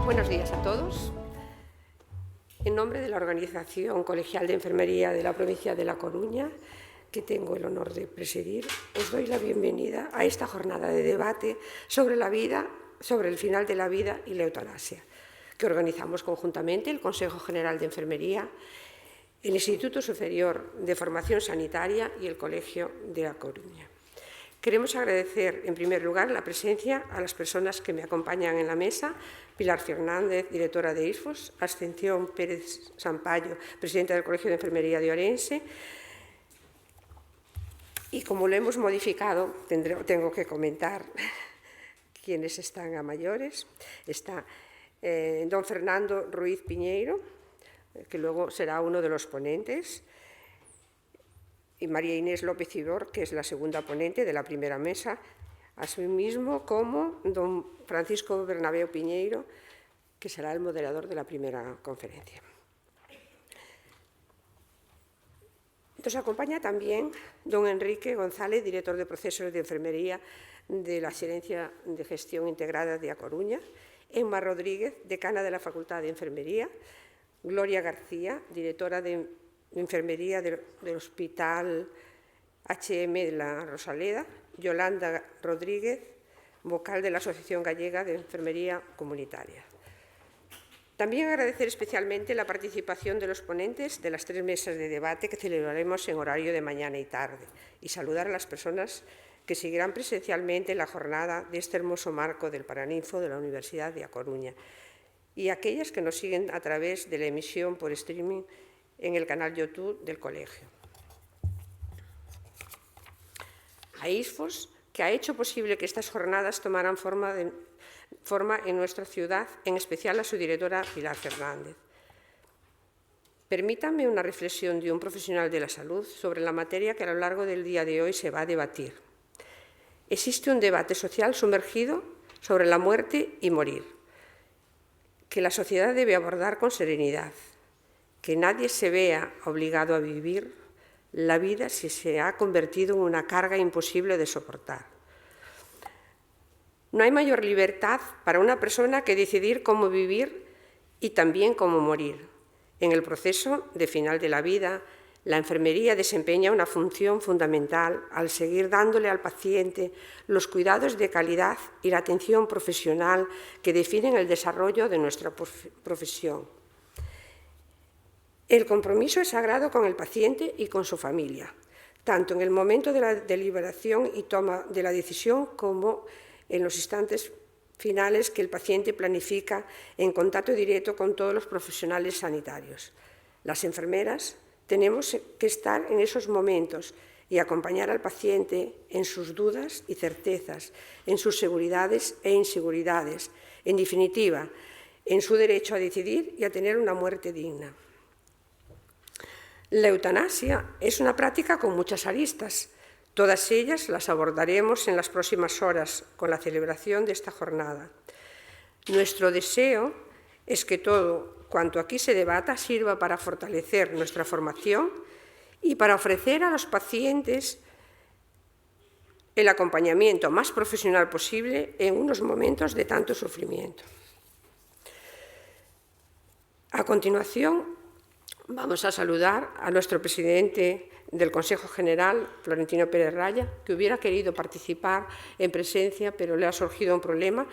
Buenos días a todos. En nombre de la Organización Colegial de Enfermería de la provincia de La Coruña, que tengo el honor de presidir, os doy la bienvenida a esta jornada de debate sobre la vida, sobre el final de la vida y la eutanasia, que organizamos conjuntamente el Consejo General de Enfermería, el Instituto Superior de Formación Sanitaria y el Colegio de La Coruña. Queremos agradecer, en primer lugar, la presencia a las personas que me acompañan en la mesa: Pilar Fernández, directora de ISFOS; Ascensión Pérez Sampayo, presidenta del Colegio de Enfermería de Orense. Y como lo hemos modificado, tengo que comentar quienes están a mayores. Está don Fernando Ruiz Piñeiro, que luego será uno de los ponentes, y María Inés López Ibor, que es la segunda ponente de la primera mesa, asimismo como don Francisco Bernabéu Piñeiro, que será el moderador de la primera conferencia. Nos acompaña también don Enrique González, director de procesos de enfermería de la Xerencia de Gestión Integrada de A Coruña; Emma Rodríguez, decana de la Facultad de Enfermería; Gloria García, directora de Enfermería del Hospital HM de la Rosaleda; Yolanda Rodríguez, vocal de la Asociación Gallega de Enfermería Comunitaria. También agradecer especialmente la participación de los ponentes de las 3 mesas de debate que celebraremos en horario de mañana y tarde, y saludar a las personas que seguirán presencialmente la jornada de este hermoso marco del Paraninfo de la Universidad de A Coruña, y aquellas que nos siguen a través de la emisión por streaming en el canal YouTube del colegio. A ISFOS, que ha hecho posible que estas jornadas tomaran forma en nuestra ciudad, en especial a su directora Pilar Fernández. Permítanme una reflexión de un profesional de la salud sobre la materia que a lo largo del día de hoy se va a debatir. Existe un debate social sumergido sobre la muerte y morir, que la sociedad debe abordar con serenidad, que nadie se vea obligado a vivir la vida si se ha convertido en una carga imposible de soportar. No hay mayor libertad para una persona que decidir cómo vivir y también cómo morir. En el proceso de final de la vida, la enfermería desempeña una función fundamental al seguir dándole al paciente los cuidados de calidad y la atención profesional que definen el desarrollo de nuestra profesión. El compromiso es sagrado con el paciente y con su familia, tanto en el momento de la deliberación y toma de la decisión como en los instantes finales que el paciente planifica en contacto directo con todos los profesionales sanitarios. Las enfermeras tenemos que estar en esos momentos y acompañar al paciente en sus dudas y certezas, en sus seguridades e inseguridades, en definitiva, en su derecho a decidir y a tener una muerte digna. La eutanasia es una práctica con muchas aristas. Todas ellas las abordaremos en las próximas horas con la celebración de esta jornada. Nuestro deseo es que todo cuanto aquí se debata sirva para fortalecer nuestra formación y para ofrecer a los pacientes el acompañamiento más profesional posible en unos momentos de tanto sufrimiento. A continuación, vamos a saludar a nuestro presidente del Consejo General, Florentino Pérez Raya, que hubiera querido participar en presencia, pero le ha surgido un problema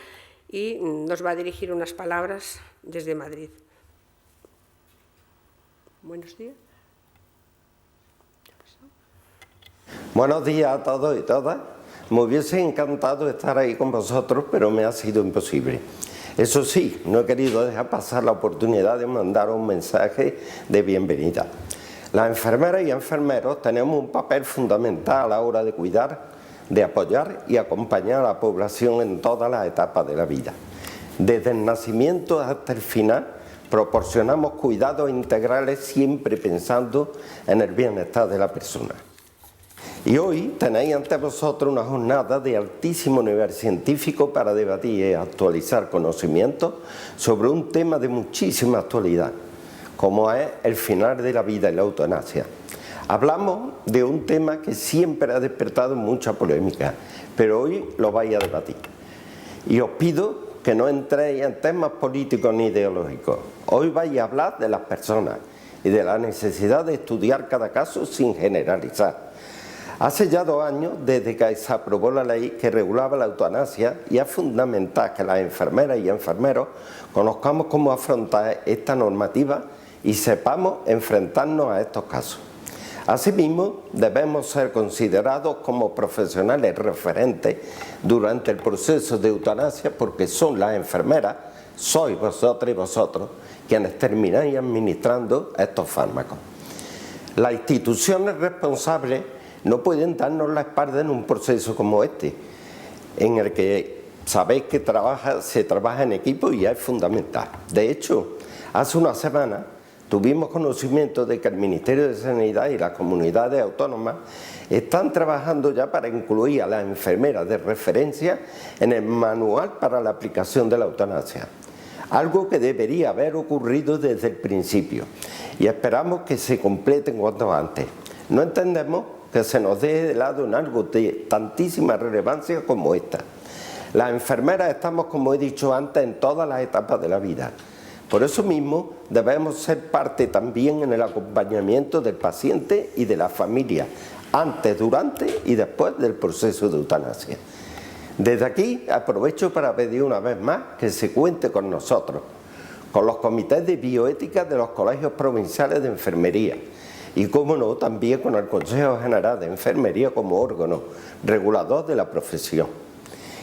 y nos va a dirigir unas palabras desde Madrid. Buenos días. Buenos días a todos y todas. Me hubiese encantado estar ahí con vosotros, pero me ha sido imposible. Eso sí, no he querido dejar pasar la oportunidad de mandar un mensaje de bienvenida. Las enfermeras y enfermeros tenemos un papel fundamental a la hora de cuidar, de apoyar y acompañar a la población en todas las etapas de la vida. Desde el nacimiento hasta el final, proporcionamos cuidados integrales siempre pensando en el bienestar de la persona. Y hoy tenéis ante vosotros una jornada de altísimo nivel científico para debatir y actualizar conocimientos sobre un tema de muchísima actualidad, como es el final de la vida y la eutanasia. Hablamos de un tema que siempre ha despertado mucha polémica, pero hoy lo vais a debatir. Y os pido que no entréis en temas políticos ni ideológicos. Hoy vais a hablar de las personas y de la necesidad de estudiar cada caso sin generalizar. Hace ya 2 años desde que se aprobó la ley que regulaba la eutanasia y es fundamental que las enfermeras y enfermeros conozcamos cómo afrontar esta normativa y sepamos enfrentarnos a estos casos. Asimismo, debemos ser considerados como profesionales referentes durante el proceso de eutanasia porque son las enfermeras, sois vosotras y vosotros, quienes termináis administrando estos fármacos. Las instituciones responsables no pueden darnos la espalda en un proceso como este, en el que sabéis que se trabaja en equipo y es fundamental. De hecho, hace una semana tuvimos conocimiento de que el Ministerio de Sanidad y las comunidades autónomas están trabajando ya para incluir a las enfermeras de referencia en el manual para la aplicación de la eutanasia. Algo que debería haber ocurrido desde el principio y esperamos que se complete cuanto antes. No entendemos que se nos deje de lado en algo de tantísima relevancia como esta. Las enfermeras estamos, como he dicho antes, en todas las etapas de la vida. Por eso mismo debemos ser parte también en el acompañamiento del paciente y de la familia, antes, durante y después del proceso de eutanasia. Desde aquí aprovecho para pedir una vez más que se cuente con nosotros, con los comités de bioética de los colegios provinciales de enfermería y, como no, también con el Consejo General de Enfermería como órgano regulador de la profesión.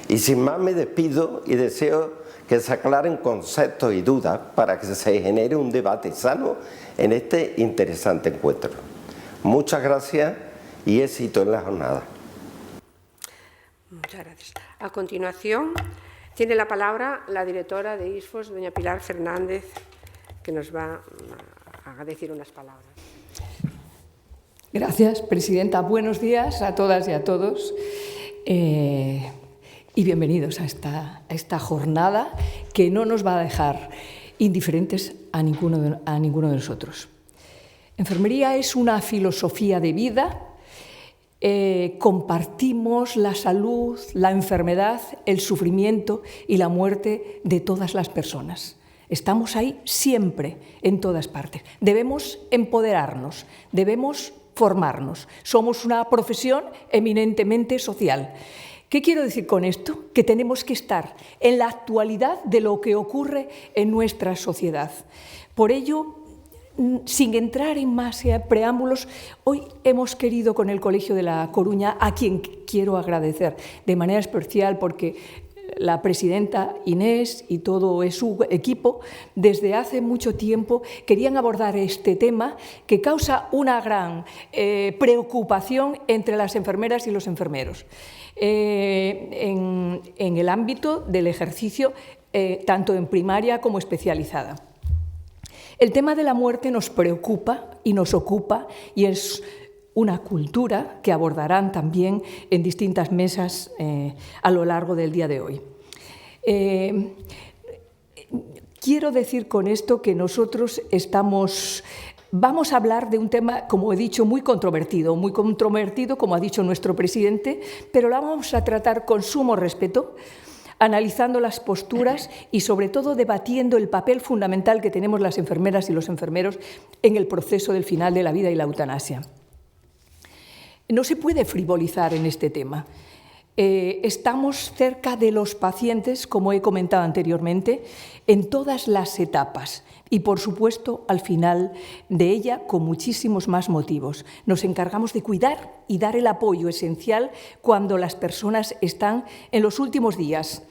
Y sin más me despido y deseo que se aclaren conceptos y dudas para que se genere un debate sano en este interesante encuentro. Muchas gracias y éxito en la jornada. Muchas gracias. A continuación, tiene la palabra la directora de ISFOS, doña Pilar Fernández, que nos va a decir unas palabras. Gracias, presidenta. Buenos días a todas y a todos. Y bienvenidos a esta jornada que no nos va a dejar indiferentes a ninguno de nosotros. Enfermería es una filosofía de vida. Compartimos la salud, la enfermedad, el sufrimiento y la muerte de todas las personas. Estamos ahí siempre, en todas partes. Debemos empoderarnos, debemos formarnos. Somos una profesión eminentemente social. ¿Qué quiero decir con esto? Que tenemos que estar en la actualidad de lo que ocurre en nuestra sociedad. Por ello, sin entrar en más preámbulos, hoy hemos querido con el Colegio de La Coruña, a quien quiero agradecer de manera especial porque la presidenta Inés y todo su equipo desde hace mucho tiempo querían abordar este tema que causa una gran preocupación entre las enfermeras y los enfermeros en el ámbito del ejercicio tanto en primaria como especializada. El tema de la muerte nos preocupa y nos ocupa y es una cultura que abordarán también en distintas mesas a lo largo del día de hoy. Quiero decir con esto que nosotros vamos a hablar de un tema, como he dicho, muy controvertido, como ha dicho nuestro presidente, pero lo vamos a tratar con sumo respeto, analizando las posturas y, sobre todo, debatiendo el papel fundamental que tenemos las enfermeras y los enfermeros en el proceso del final de la vida y la eutanasia. No se puede frivolizar en este tema. Estamos cerca de los pacientes, como he comentado anteriormente, en todas las etapas y, por supuesto, al final de ella, con muchísimos más motivos. Nos encargamos de cuidar y dar el apoyo esencial cuando las personas están en los últimos días.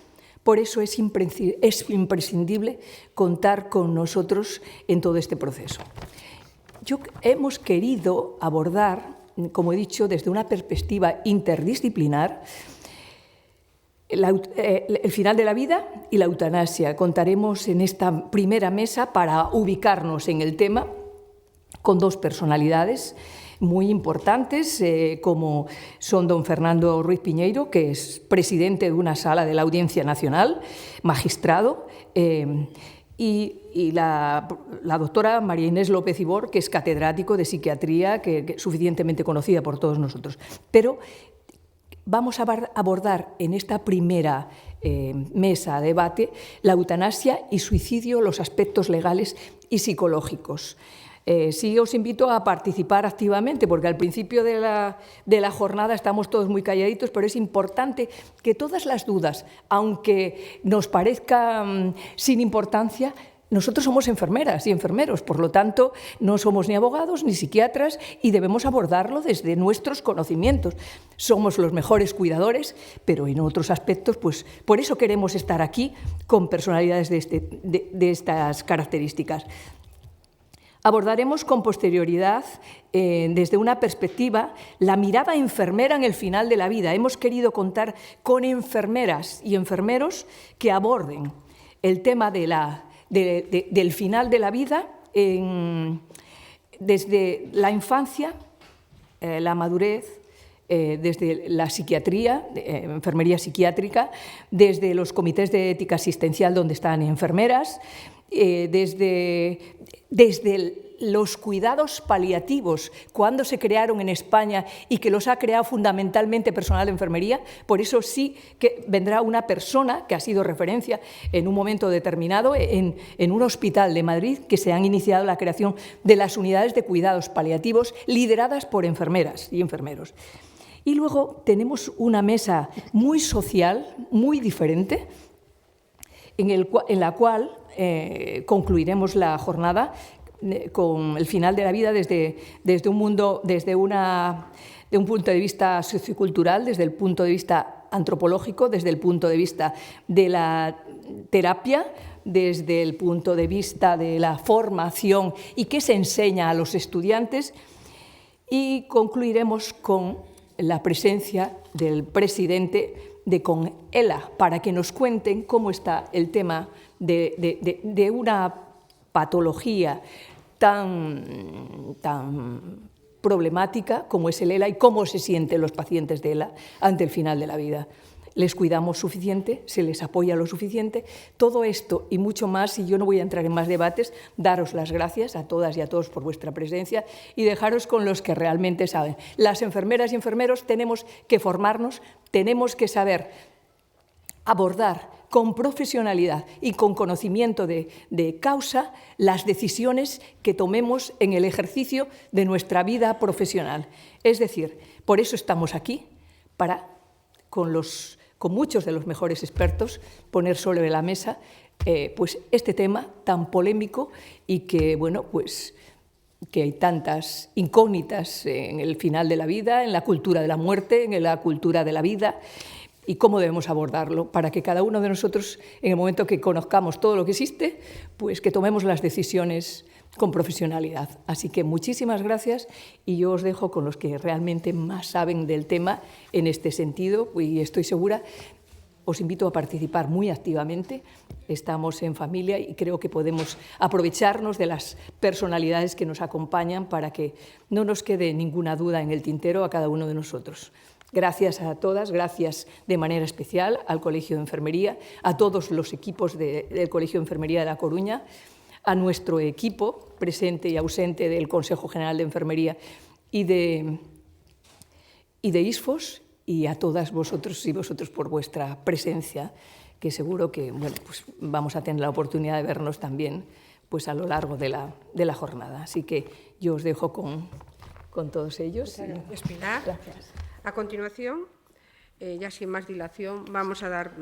Por eso es imprescindible contar con nosotros en todo este proceso. Hemos querido abordar, como he dicho, desde una perspectiva interdisciplinar, el final de la vida y la eutanasia. Contaremos en esta primera mesa para ubicarnos en el tema con dos personalidades muy importantes, como son don Fernando Ruiz Piñeiro, que es presidente de una sala de la Audiencia Nacional, magistrado, y la doctora María Inés López Ibor, que es catedrático de psiquiatría, que suficientemente conocida por todos nosotros. Pero vamos a abordar en esta primera mesa de debate la eutanasia y suicidio, los aspectos legales y psicológicos. Sí os invito a participar activamente, porque al principio de la jornada estamos todos muy calladitos, pero es importante que todas las dudas, aunque nos parezcan sin importancia, nosotros somos enfermeras y enfermeros, por lo tanto, no somos ni abogados ni psiquiatras y debemos abordarlo desde nuestros conocimientos. Somos los mejores cuidadores, pero en otros aspectos, pues por eso queremos estar aquí con personalidades de estas características. Abordaremos con posterioridad, desde una perspectiva, la mirada enfermera en el final de la vida. Hemos querido contar con enfermeras y enfermeros que aborden el tema del final de la vida desde la infancia, la madurez, desde la psiquiatría, enfermería psiquiátrica, desde los comités de ética asistencial donde están enfermeras, desde los cuidados paliativos, cuando se crearon en España y que los ha creado fundamentalmente personal de enfermería. Por eso sí que vendrá una persona que ha sido referencia en un momento determinado en un hospital de Madrid, que se han iniciado la creación de las unidades de cuidados paliativos lideradas por enfermeras y enfermeros. Y luego tenemos una mesa muy social, muy diferente, en la cual concluiremos la jornada con el final de la vida desde un punto de vista sociocultural, desde el punto de vista antropológico, desde el punto de vista de la terapia, desde el punto de vista de la formación y qué se enseña a los estudiantes, y concluiremos con la presencia del presidente de CONELA para que nos cuenten cómo está el tema de una patología tan problemática como es el ELA y cómo se sienten los pacientes de ELA ante el final de la vida. Les cuidamos suficiente, se les apoya lo suficiente. Todo esto y mucho más, y yo no voy a entrar en más debates, daros las gracias a todas y a todos por vuestra presencia y dejaros con los que realmente saben. Las enfermeras y enfermeros tenemos que formarnos, tenemos que saber abordar con profesionalidad y con conocimiento de causa las decisiones que tomemos en el ejercicio de nuestra vida profesional. Es decir, por eso estamos aquí, para con muchos de los mejores expertos poner sobre la mesa pues este tema tan polémico y que, bueno, pues que hay tantas incógnitas en el final de la vida, en la cultura de la muerte, en la cultura de la vida, y cómo debemos abordarlo para que cada uno de nosotros, en el momento que conozcamos todo lo que existe, pues que tomemos las decisiones con profesionalidad. Así que muchísimas gracias y yo os dejo con los que realmente más saben del tema en este sentido y estoy segura, os invito a participar muy activamente. Estamos en familia y creo que podemos aprovecharnos de las personalidades que nos acompañan para que no nos quede ninguna duda en el tintero a cada uno de nosotros. Gracias a todas, gracias de manera especial al Colegio de Enfermería, a todos los equipos del Colegio de Enfermería de La Coruña, a nuestro equipo presente y ausente del Consejo General de Enfermería y de ISFOS, y a todas vosotros y vosotros por vuestra presencia, que seguro que bueno, pues vamos a tener la oportunidad de vernos también pues a lo largo de la jornada. Así que yo os dejo con todos ellos. Gracias, Pilar. Gracias. A continuación, ya sin más dilación, vamos a dar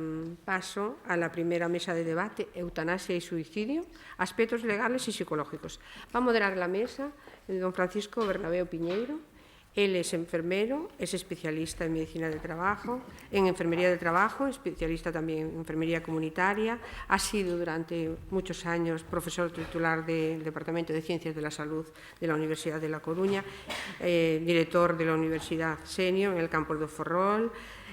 paso a la primera mesa de debate, eutanasia y suicidio, aspectos legales y psicológicos. Va a moderar la mesa don Francisco Bernabeu Piñeiro. Él es enfermero, es especialista en medicina del trabajo, en enfermería del trabajo, especialista también en enfermería comunitaria, ha sido durante muchos años profesor titular del Departamento de Ciencias de la Salud de la Universidad de La Coruña, director de la Universidad Senior en el campus de Ferrol,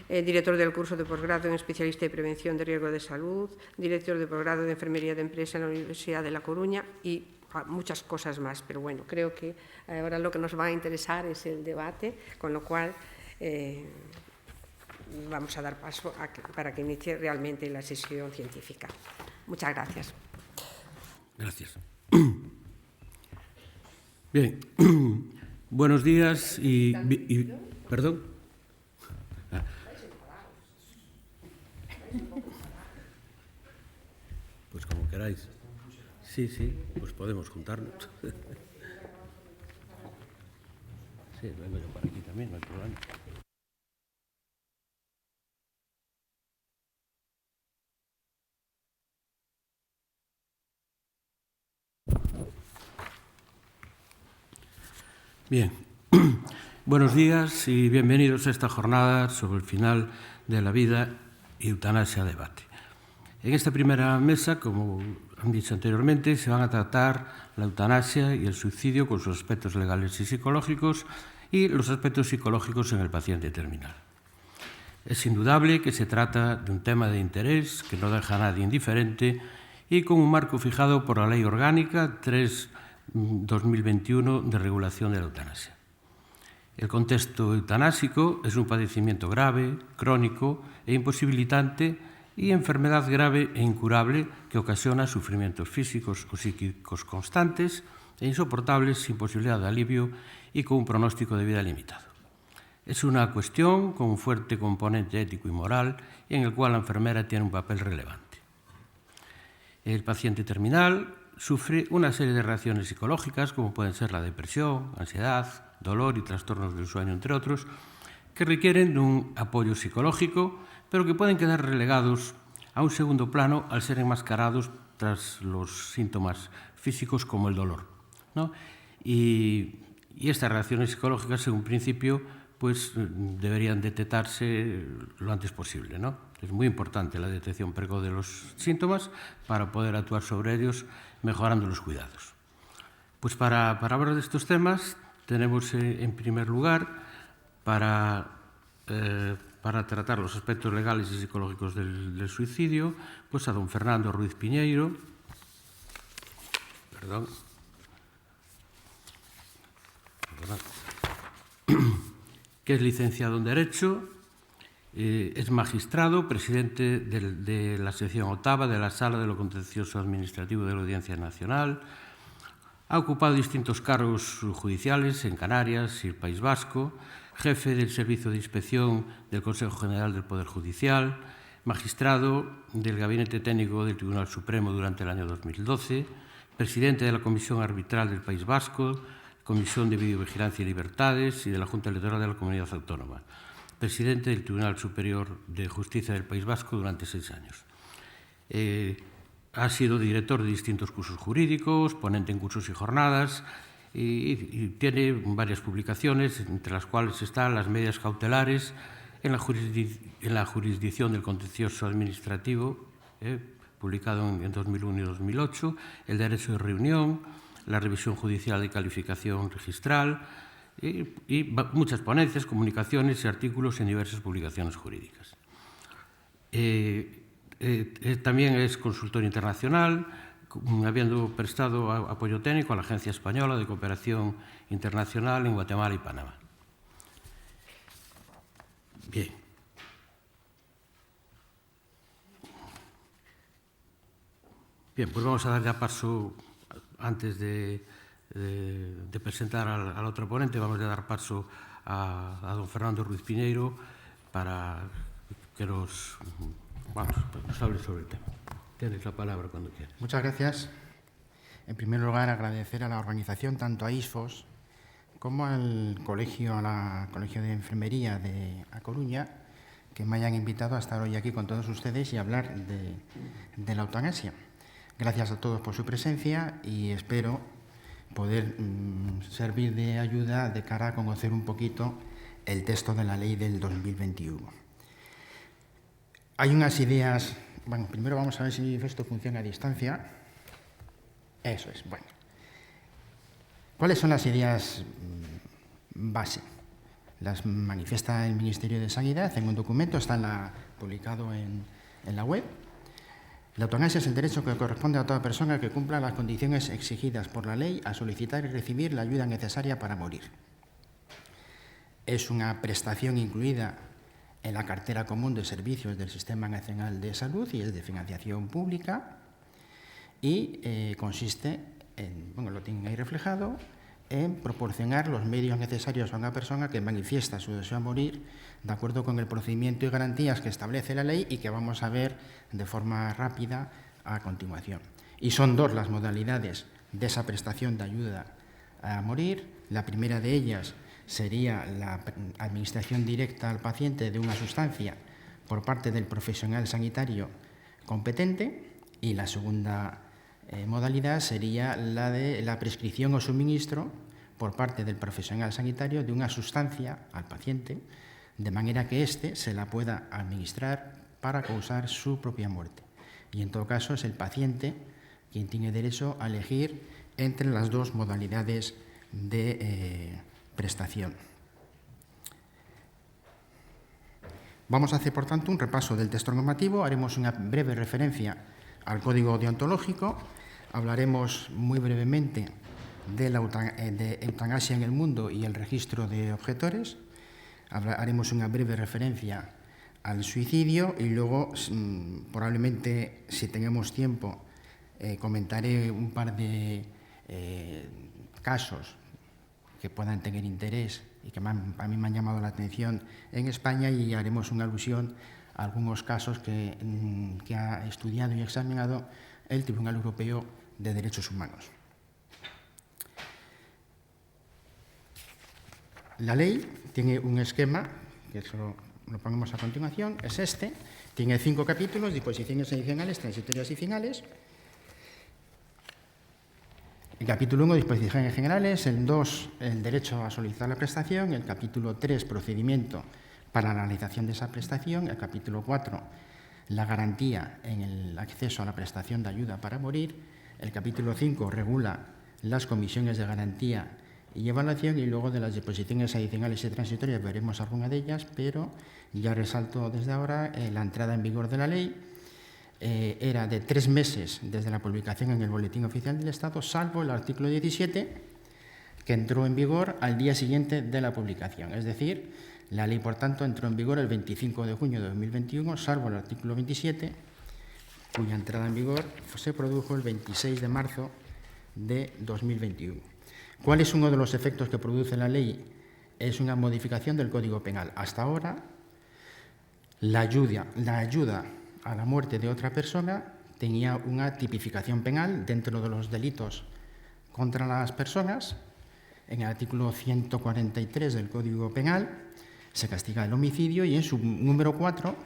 director del curso de posgrado en especialista de prevención de riesgo de salud, director de posgrado de enfermería de empresa en la Universidad de La Coruña y muchas cosas más, pero bueno, creo que ahora lo que nos va a interesar es el debate, con lo cual vamos a dar paso para que inicie realmente la sesión científica. Muchas gracias. Gracias. Bien, buenos días y perdón. queráis. Sí, sí, pues podemos juntarnos. Sí, vengo yo para aquí también, no hay problema. Bien, buenos días y bienvenidos a esta jornada sobre el final de la vida y eutanasia a debate. En esta primera mesa, como han dicho anteriormente, se van a tratar la eutanasia y el suicidio con sus aspectos legales y psicológicos y los aspectos psicológicos en el paciente terminal. Es indudable que se trata de un tema de interés que no deja a nadie indiferente y con un marco fijado por la Ley Orgánica 3/2021 de regulación de la eutanasia. El contexto eutanásico es un padecimiento grave, crónico e imposibilitante y enfermedad grave e incurable que ocasiona sufrimientos físicos o psíquicos constantes e insoportables sin posibilidad de alivio y con un pronóstico de vida limitado. Es una cuestión con un fuerte componente ético y moral en el cual la enfermera tiene un papel relevante. El paciente terminal sufre una serie de reacciones psicológicas como pueden ser la depresión, ansiedad, dolor y trastornos del sueño, entre otros, que requieren de un apoyo psicológico, pero que pueden quedar relegados a un segundo plano al ser enmascarados tras los síntomas físicos como el dolor, ¿no? Y estas reacciones psicológicas, en un principio, pues deberían detectarse lo antes posible, ¿no? Es muy importante la detección precoz de los síntomas para poder actuar sobre ellos mejorando los cuidados. Pues para hablar de estos temas tenemos en primer lugar para tratar los aspectos legales y psicológicos del suicidio, pues a don Fernando Ruiz Piñeiro, que es licenciado en Derecho, es magistrado, presidente de la sección octava de la Sala de lo Contencioso Administrativo de la Audiencia Nacional, ha ocupado distintos cargos judiciales en Canarias y el País Vasco, jefe del Servicio de Inspección del Consejo General del Poder Judicial, magistrado del Gabinete Técnico del Tribunal Supremo durante el año 2012, presidente de la Comisión Arbitral del País Vasco, Comisión de Videovigilancia y Libertades y de la Junta Electoral de la Comunidad Autónoma, presidente del Tribunal Superior de Justicia del País Vasco durante 6 años. Ha sido director de distintos cursos jurídicos, ponente en cursos y jornadas y tiene varias publicaciones, entre las cuales están las medidas cautelares en la jurisdicción del contencioso administrativo, publicado en 2001 y 2008, el derecho de reunión, la revisión judicial de calificación registral y muchas ponencias, comunicaciones y artículos en diversas publicaciones jurídicas. También es consultor internacional, habiendo prestado apoyo técnico a la Agencia Española de Cooperación Internacional en Guatemala y Panamá. Bien. Bien, pues vamos a dar ya paso, antes de presentar al otro ponente, vamos a dar paso a don Fernando Ruiz Piñeiro para que nos hable sobre el tema. Tienes la palabra cuando quieras. Muchas gracias. En primer lugar, agradecer a la organización, tanto a ISFOS como al Colegio de Enfermería de A Coruña, que me hayan invitado a estar hoy aquí con todos ustedes y hablar de la eutanasia. Gracias a todos por su presencia y espero poder servir de ayuda de cara a conocer un poquito el texto de la ley del 2021. Hay unas ideas. Bueno, primero vamos a ver si esto funciona a distancia. Eso es, bueno. ¿Cuáles son las ideas base? Las manifiesta el Ministerio de Sanidad en un documento, está publicado en la web. La eutanasia es el derecho que corresponde a toda persona que cumpla las condiciones exigidas por la ley a solicitar y recibir la ayuda necesaria para morir. Es una prestación incluida en la cartera común de servicios del Sistema Nacional de Salud y es de financiación pública y consiste en, lo tienen ahí reflejado, en proporcionar los medios necesarios a una persona que manifiesta su deseo de morir de acuerdo con el procedimiento y garantías que establece la ley y que vamos a ver de forma rápida a continuación. y son dos las modalidades de esa prestación de ayuda a morir. La primera de ellas sería la administración directa al paciente de una sustancia por parte del profesional sanitario competente, y la segunda modalidad sería la de la prescripción o suministro por parte del profesional sanitario de una sustancia al paciente, de manera que éste se la pueda administrar para causar su propia muerte. Y en todo caso es el paciente quien tiene derecho a elegir entre las dos modalidades de prestación. Vamos a hacer, por tanto, un repaso del texto normativo, haremos una breve referencia al Código Deontológico, hablaremos muy brevemente de eutanasia en el mundo y el registro de objetores, haremos una breve referencia al suicidio y luego, probablemente, si tenemos tiempo, comentaré un par de casos que puedan tener interés y que a mí me han llamado la atención en España, y haremos una alusión a algunos casos que ha estudiado y examinado el Tribunal Europeo de Derechos Humanos. La ley tiene un esquema, que eso lo ponemos a continuación, es este, tiene 5 capítulos, disposiciones adicionales, transitorias y finales. El capítulo 1, disposiciones generales, el 2, el derecho a solicitar la prestación, el capítulo 3, procedimiento para la realización de esa prestación, el capítulo 4, la garantía en el acceso a la prestación de ayuda para morir, el capítulo 5 regula las comisiones de garantía y evaluación, y luego de las disposiciones adicionales y transitorias veremos alguna de ellas, pero ya resalto desde ahora la entrada en vigor de la ley. Era de 3 meses desde la publicación en el Boletín Oficial del Estado, salvo el artículo 17, que entró en vigor al día siguiente de la publicación. Es decir, la ley, por tanto, entró en vigor el 25 de junio de 2021, salvo el artículo 27, cuya entrada en vigor se produjo el 26 de marzo de 2021. ¿Cuál es uno de los efectos que produce la ley? Es una modificación del Código Penal. Hasta ahora, la ayuda a la muerte de otra persona tenía una tipificación penal dentro de los delitos contra las personas. En el artículo 143 del Código Penal se castiga el homicidio, y en su número 4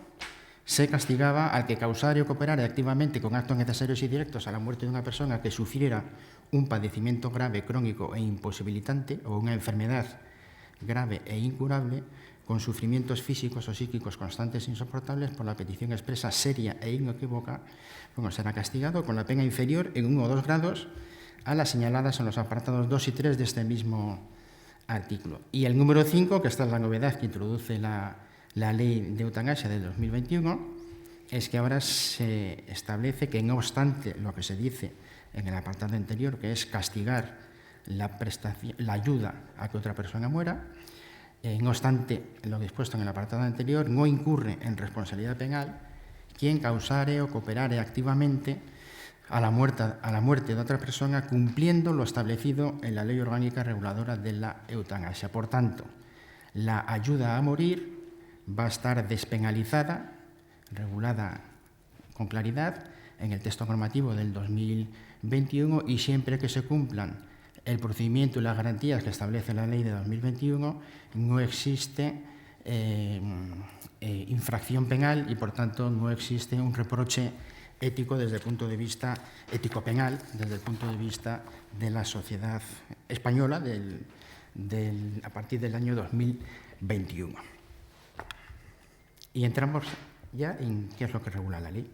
se castigaba al que causara o cooperara activamente con actos necesarios y directos a la muerte de una persona que sufriera un padecimiento grave, crónico e imposibilitante, o una enfermedad grave e incurable, con sufrimientos físicos o psíquicos constantes e insoportables por la petición expresa seria e inequívoca, será castigado con la pena inferior en 1 o 2 grados a las señaladas en los apartados 2 y 3 de este mismo artículo. Y el número 5, que esta es la novedad que introduce la ley de eutanasia de 2021, es que ahora se establece que, no obstante lo que se dice en el apartado anterior, que es castigar la ayuda a que otra persona muera, no obstante lo dispuesto en el apartado anterior, no incurre en responsabilidad penal quien causare o cooperare activamente a la muerte de otra persona, cumpliendo lo establecido en la Ley Orgánica Reguladora de la Eutanasia. Por tanto, la ayuda a morir va a estar despenalizada, regulada con claridad en el texto normativo del 2021, y siempre que se cumplan el procedimiento y las garantías que establece la ley de 2021, no existe infracción penal, y por tanto no existe un reproche ético desde el punto de vista ético-penal, desde el punto de vista de la sociedad española a partir del año 2021. Y entramos ya en qué es lo que regula la ley.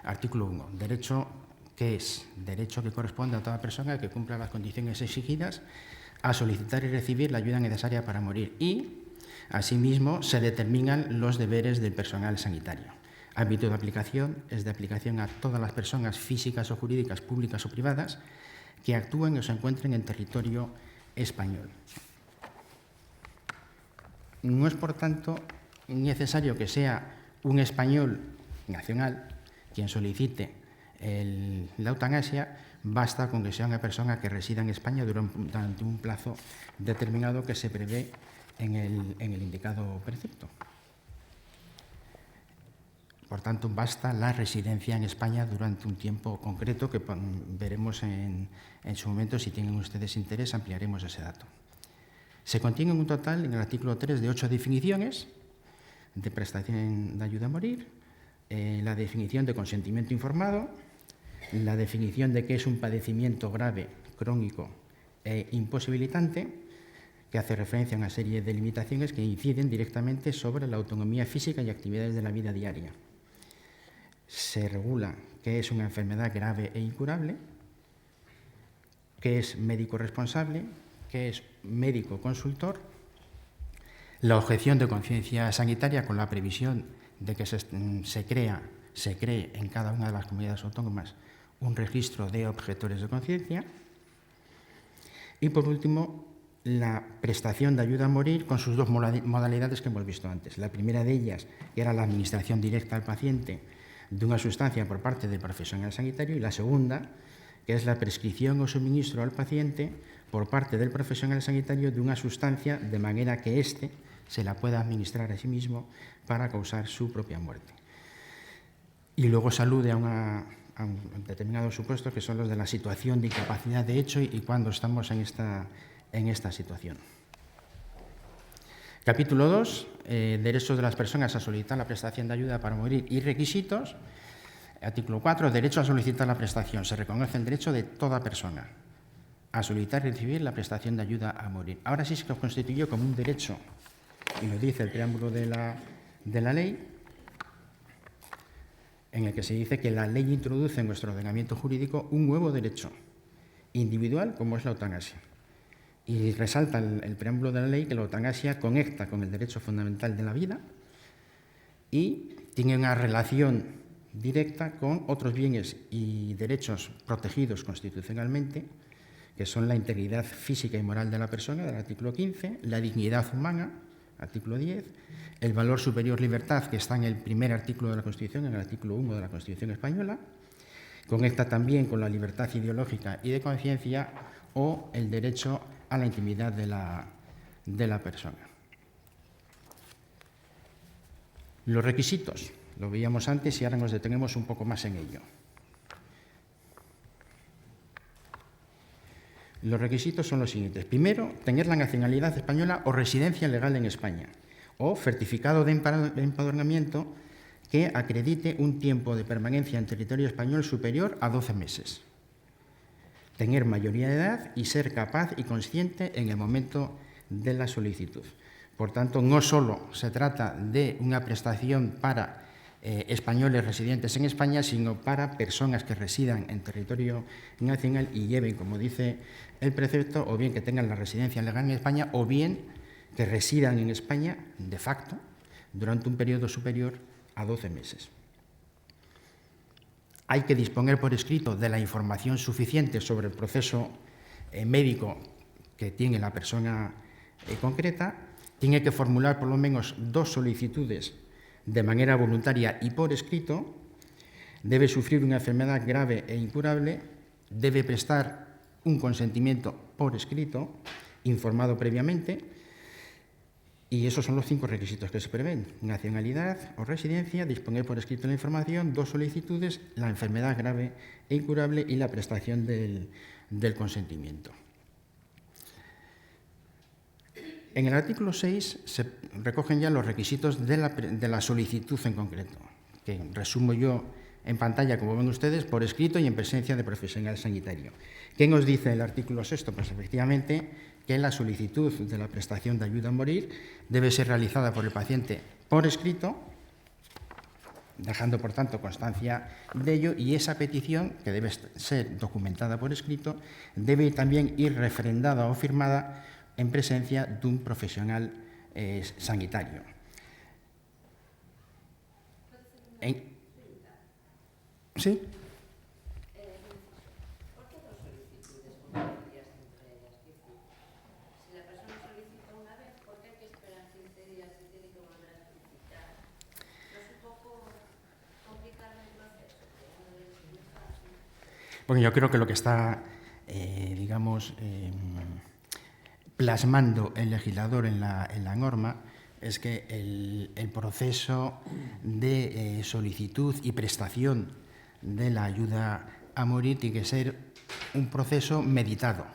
Artículo 1. Derecho que corresponde a toda persona que cumpla las condiciones exigidas a solicitar y recibir la ayuda necesaria para morir, y, asimismo, se determinan los deberes del personal sanitario. Ámbito de aplicación es de aplicación a todas las personas físicas o jurídicas, públicas o privadas, que actúen o se encuentren en territorio español. No es, por tanto, necesario que sea un español nacional quien solicite la eutanasia, basta con que sea una persona que resida en España durante un plazo determinado que se prevé en el indicado precepto. Por tanto, basta la residencia en España durante un tiempo concreto que veremos en su momento. Si tienen ustedes interés, ampliaremos ese dato. Se contiene un total, en el artículo 3, de 8 definiciones de prestación de ayuda a morir, la definición de consentimiento informado, la definición de qué es un padecimiento grave, crónico e imposibilitante, que hace referencia a una serie de limitaciones que inciden directamente sobre la autonomía física y actividades de la vida diaria. Se regula qué es una enfermedad grave e incurable, qué es médico responsable, qué es médico consultor, la objeción de conciencia sanitaria con la previsión de que se cree en cada una de las comunidades autónomas un registro de objetores de conciencia y, por último, la prestación de ayuda a morir con sus dos modalidades que hemos visto antes. La primera de ellas, que era la administración directa al paciente de una sustancia por parte del profesional sanitario, y la segunda, que es la prescripción o suministro al paciente por parte del profesional sanitario de una sustancia de manera que éste se la pueda administrar a sí mismo para causar su propia muerte. Y luego se alude a un determinado supuesto, que son los de la situación de incapacidad de hecho y cuando estamos en esta situación. Capítulo 2, derechos de las personas a solicitar la prestación de ayuda para morir y requisitos. Artículo 4, derecho a solicitar la prestación. Se reconoce el derecho de toda persona a solicitar y recibir la prestación de ayuda a morir. Ahora sí se constituyó como un derecho, y lo dice el preámbulo de la ley, en el que se dice que la ley introduce en nuestro ordenamiento jurídico un nuevo derecho individual, como es la eutanasia. Y resalta el preámbulo de la ley que la eutanasia conecta con el derecho fundamental de la vida y tiene una relación directa con otros bienes y derechos protegidos constitucionalmente, que son la integridad física y moral de la persona, del artículo 15, la dignidad humana, artículo 10, el valor superior libertad, que está en el primer artículo de la Constitución, en el artículo 1 de la Constitución española, conecta también con la libertad ideológica y de conciencia o el derecho a la intimidad de la persona. Los requisitos, lo veíamos antes y ahora nos detenemos un poco más en ello. Los requisitos son los siguientes. Primero, tener la nacionalidad española o residencia legal en España, o certificado de empadronamiento que acredite un tiempo de permanencia en territorio español superior a 12 meses. Tener mayoría de edad y ser capaz y consciente en el momento de la solicitud. Por tanto, no solo se trata de una prestación para españoles residentes en España, sino para personas que residan en territorio nacional y lleven, como dice el precepto, o bien que tengan la residencia legal en España, o bien que residan en España de facto durante un periodo superior a 12 meses. Hay que disponer por escrito de la información suficiente sobre el proceso médico que tiene la persona concreta. Tiene que formular por lo menos 2 solicitudes de manera voluntaria y por escrito. Debe sufrir una enfermedad grave e incurable. Debe prestar un consentimiento por escrito, informado previamente. Y esos son los 5 requisitos que se prevén: nacionalidad o residencia, disponer por escrito la información, 2 solicitudes, la enfermedad grave e incurable y la prestación del consentimiento. En el artículo 6 se recogen ya los requisitos de la solicitud en concreto, que resumo yo en pantalla, como ven ustedes, por escrito y en presencia de profesional sanitario. ¿Qué nos dice el artículo 6? Pues efectivamente que la solicitud de la prestación de ayuda a morir debe ser realizada por el paciente por escrito, dejando por tanto constancia de ello, y esa petición, que debe ser documentada por escrito, debe también ir refrendada o firmada en presencia de un profesional sanitario. ¿Sí? ¿Por qué 2 solicitudes voluntarias entre ellas? Si la persona solicita una vez, ¿por qué hay que esperar 15 días y tiene que volver a solicitar? ¿No es un poco complicar el proceso? Bueno, yo creo que lo que está, plasmando el legislador en la norma es que el proceso de solicitud y prestación de la ayuda a morir tiene que ser un proceso meditado.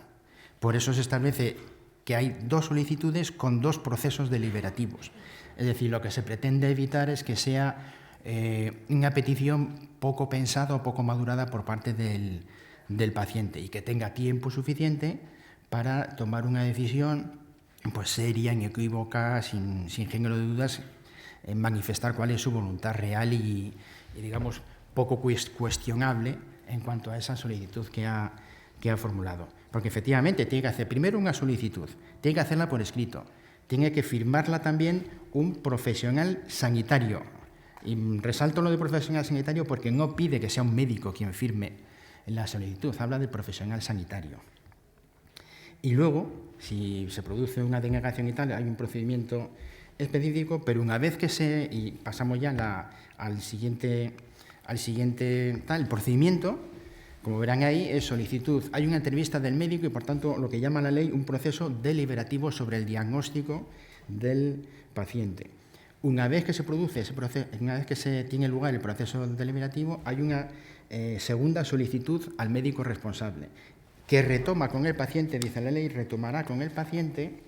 Por eso se establece que hay 2 solicitudes con 2 procesos deliberativos. Es decir, lo que se pretende evitar es que sea una petición poco pensada o poco madurada por parte del paciente y que tenga tiempo suficiente para tomar una decisión pues seria, inequívoca, sin género de dudas, en manifestar cuál es su voluntad real y digamos, poco cuestionable en cuanto a esa solicitud que ha formulado. Porque efectivamente tiene que hacer primero una solicitud, tiene que hacerla por escrito, tiene que firmarla también un profesional sanitario. Y resalto lo de profesional sanitario porque no pide que sea un médico quien firme la solicitud, habla del profesional sanitario. Y luego, si se produce una denegación y tal, hay un procedimiento específico, pero una vez que y pasamos ya al siguiente el procedimiento, como verán ahí, es solicitud. Hay una entrevista del médico y, por tanto, lo que llama la ley un proceso deliberativo sobre el diagnóstico del paciente. Una vez que se produce ese proceso, una vez que se tiene lugar el proceso deliberativo, hay una segunda solicitud al médico responsable, que retoma con el paciente, dice la ley, retomará con el paciente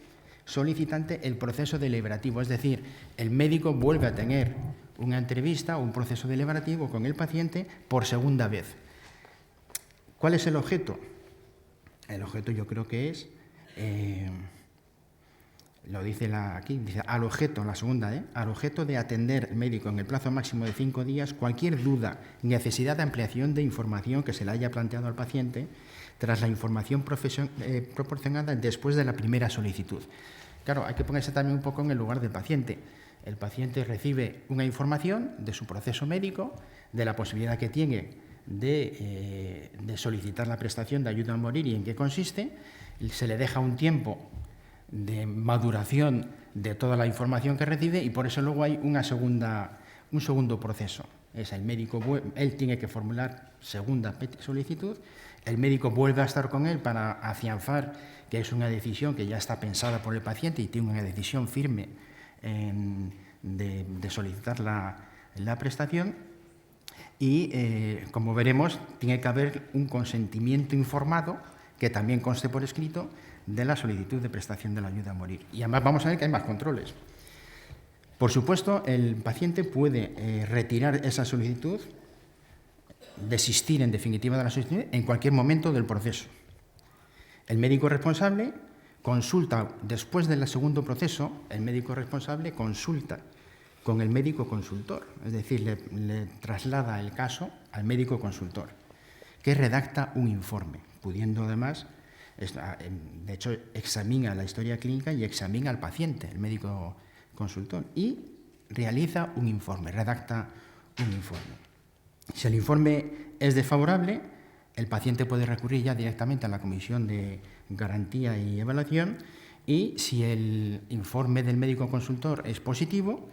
solicitante el proceso deliberativo. Es decir, el médico vuelve a tener una entrevista o un proceso deliberativo con el paciente por segunda vez. ¿Cuál es el objeto? El objeto yo creo que es, lo dice aquí, dice al objeto, la segunda, al objeto de atender el médico en el plazo máximo de 5 días cualquier duda, necesidad de ampliación de información que se le haya planteado al paciente tras la información proporcionada después de la primera solicitud. Claro, hay que ponerse también un poco en el lugar del paciente. El paciente recibe una información de su proceso médico, de la posibilidad que tiene de solicitar la prestación de ayuda a morir y en qué consiste. Se le deja un tiempo de maduración de toda la información que recibe y por eso luego hay un segundo proceso. Es el médico, él tiene que formular segunda solicitud, el médico vuelve a estar con él para afianzar que es una decisión que ya está pensada por el paciente y tiene una decisión firme de solicitar la prestación y, como veremos, tiene que haber un consentimiento informado que también conste por escrito de la solicitud de prestación de la ayuda a morir. Y además vamos a ver que hay más controles. Por supuesto, el paciente puede retirar esa solicitud, desistir en definitiva de la solicitud en cualquier momento del proceso. El médico responsable consulta, después del segundo proceso, el médico responsable consulta con el médico consultor, es decir, le traslada el caso al médico consultor, que redacta un informe, pudiendo además, de hecho, examina la historia clínica y examina al paciente, el médico consultor, y realiza un informe, redacta un informe. Si el informe es desfavorable, el paciente puede recurrir ya directamente a la Comisión de Garantía y Evaluación y si el informe del médico consultor es positivo,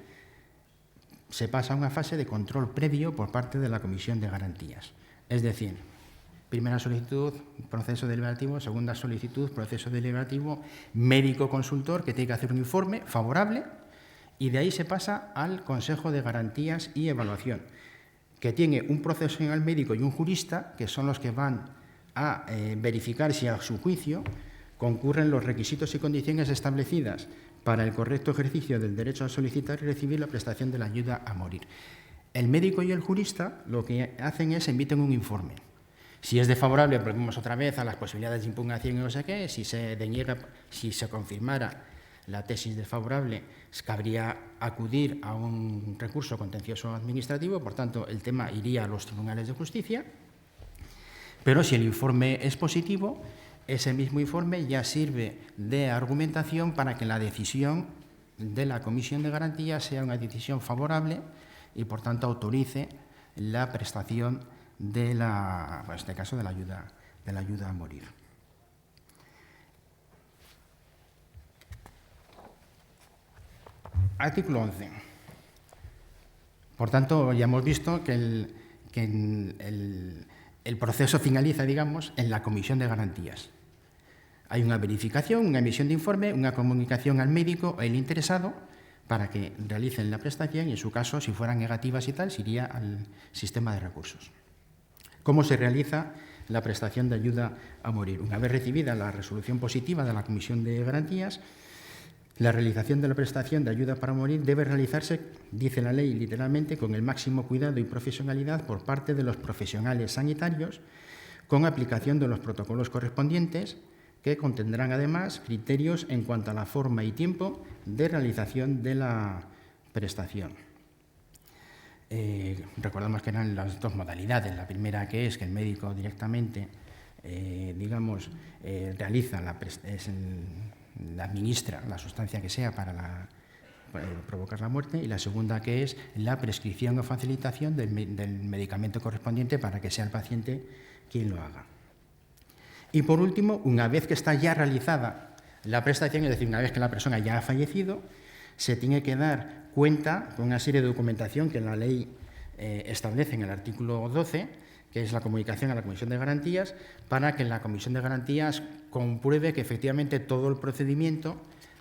se pasa a una fase de control previo por parte de la Comisión de Garantías. Es decir, primera solicitud, proceso deliberativo, segunda solicitud, proceso deliberativo, médico consultor que tiene que hacer un informe favorable y de ahí se pasa al Consejo de Garantías y Evaluación, que tiene un profesional médico y un jurista, que son los que van a verificar si a su juicio concurren los requisitos y condiciones establecidas para el correcto ejercicio del derecho a solicitar y recibir la prestación de la ayuda a morir. El médico y el jurista lo que hacen es emiten un informe. Si es desfavorable, volvemos otra vez a las posibilidades de impugnación y no sé qué. Si se deniega, si se confirmara la tesis desfavorable, cabría acudir a un recurso contencioso administrativo, por tanto, el tema iría a los tribunales de justicia, pero si el informe es positivo, ese mismo informe ya sirve de argumentación para que la decisión de la Comisión de Garantía sea una decisión favorable y, por tanto, autorice la prestación de en este caso, de la ayuda a morir. Artículo 11. Por tanto, ya hemos visto que el proceso finaliza, digamos, en la Comisión de Garantías. Hay una verificación, una emisión de informe, una comunicación al médico o el interesado para que realicen la prestación y, en su caso, si fueran negativas y tal, se iría al sistema de recursos. ¿Cómo se realiza la prestación de ayuda a morir? Una vez recibida la resolución positiva de la Comisión de Garantías, la realización de la prestación de ayuda para morir debe realizarse, dice la ley literalmente, con el máximo cuidado y profesionalidad por parte de los profesionales sanitarios, con aplicación de los protocolos correspondientes, que contendrán además criterios en cuanto a la forma y tiempo de realización de la prestación. Recordamos que eran las dos modalidades. La primera, que es que el médico directamente realiza, administra la sustancia que sea para provocar la muerte, y la segunda, que es la prescripción o facilitación del medicamento correspondiente para que sea el paciente quien lo haga. Y por último, una vez que está ya realizada la prestación, es decir, una vez que la persona ya ha fallecido, se tiene que dar cuenta con una serie de documentación que la ley establece en el artículo 12, que es la comunicación a la Comisión de Garantías, para que la Comisión de Garantías compruebe que efectivamente todo el procedimiento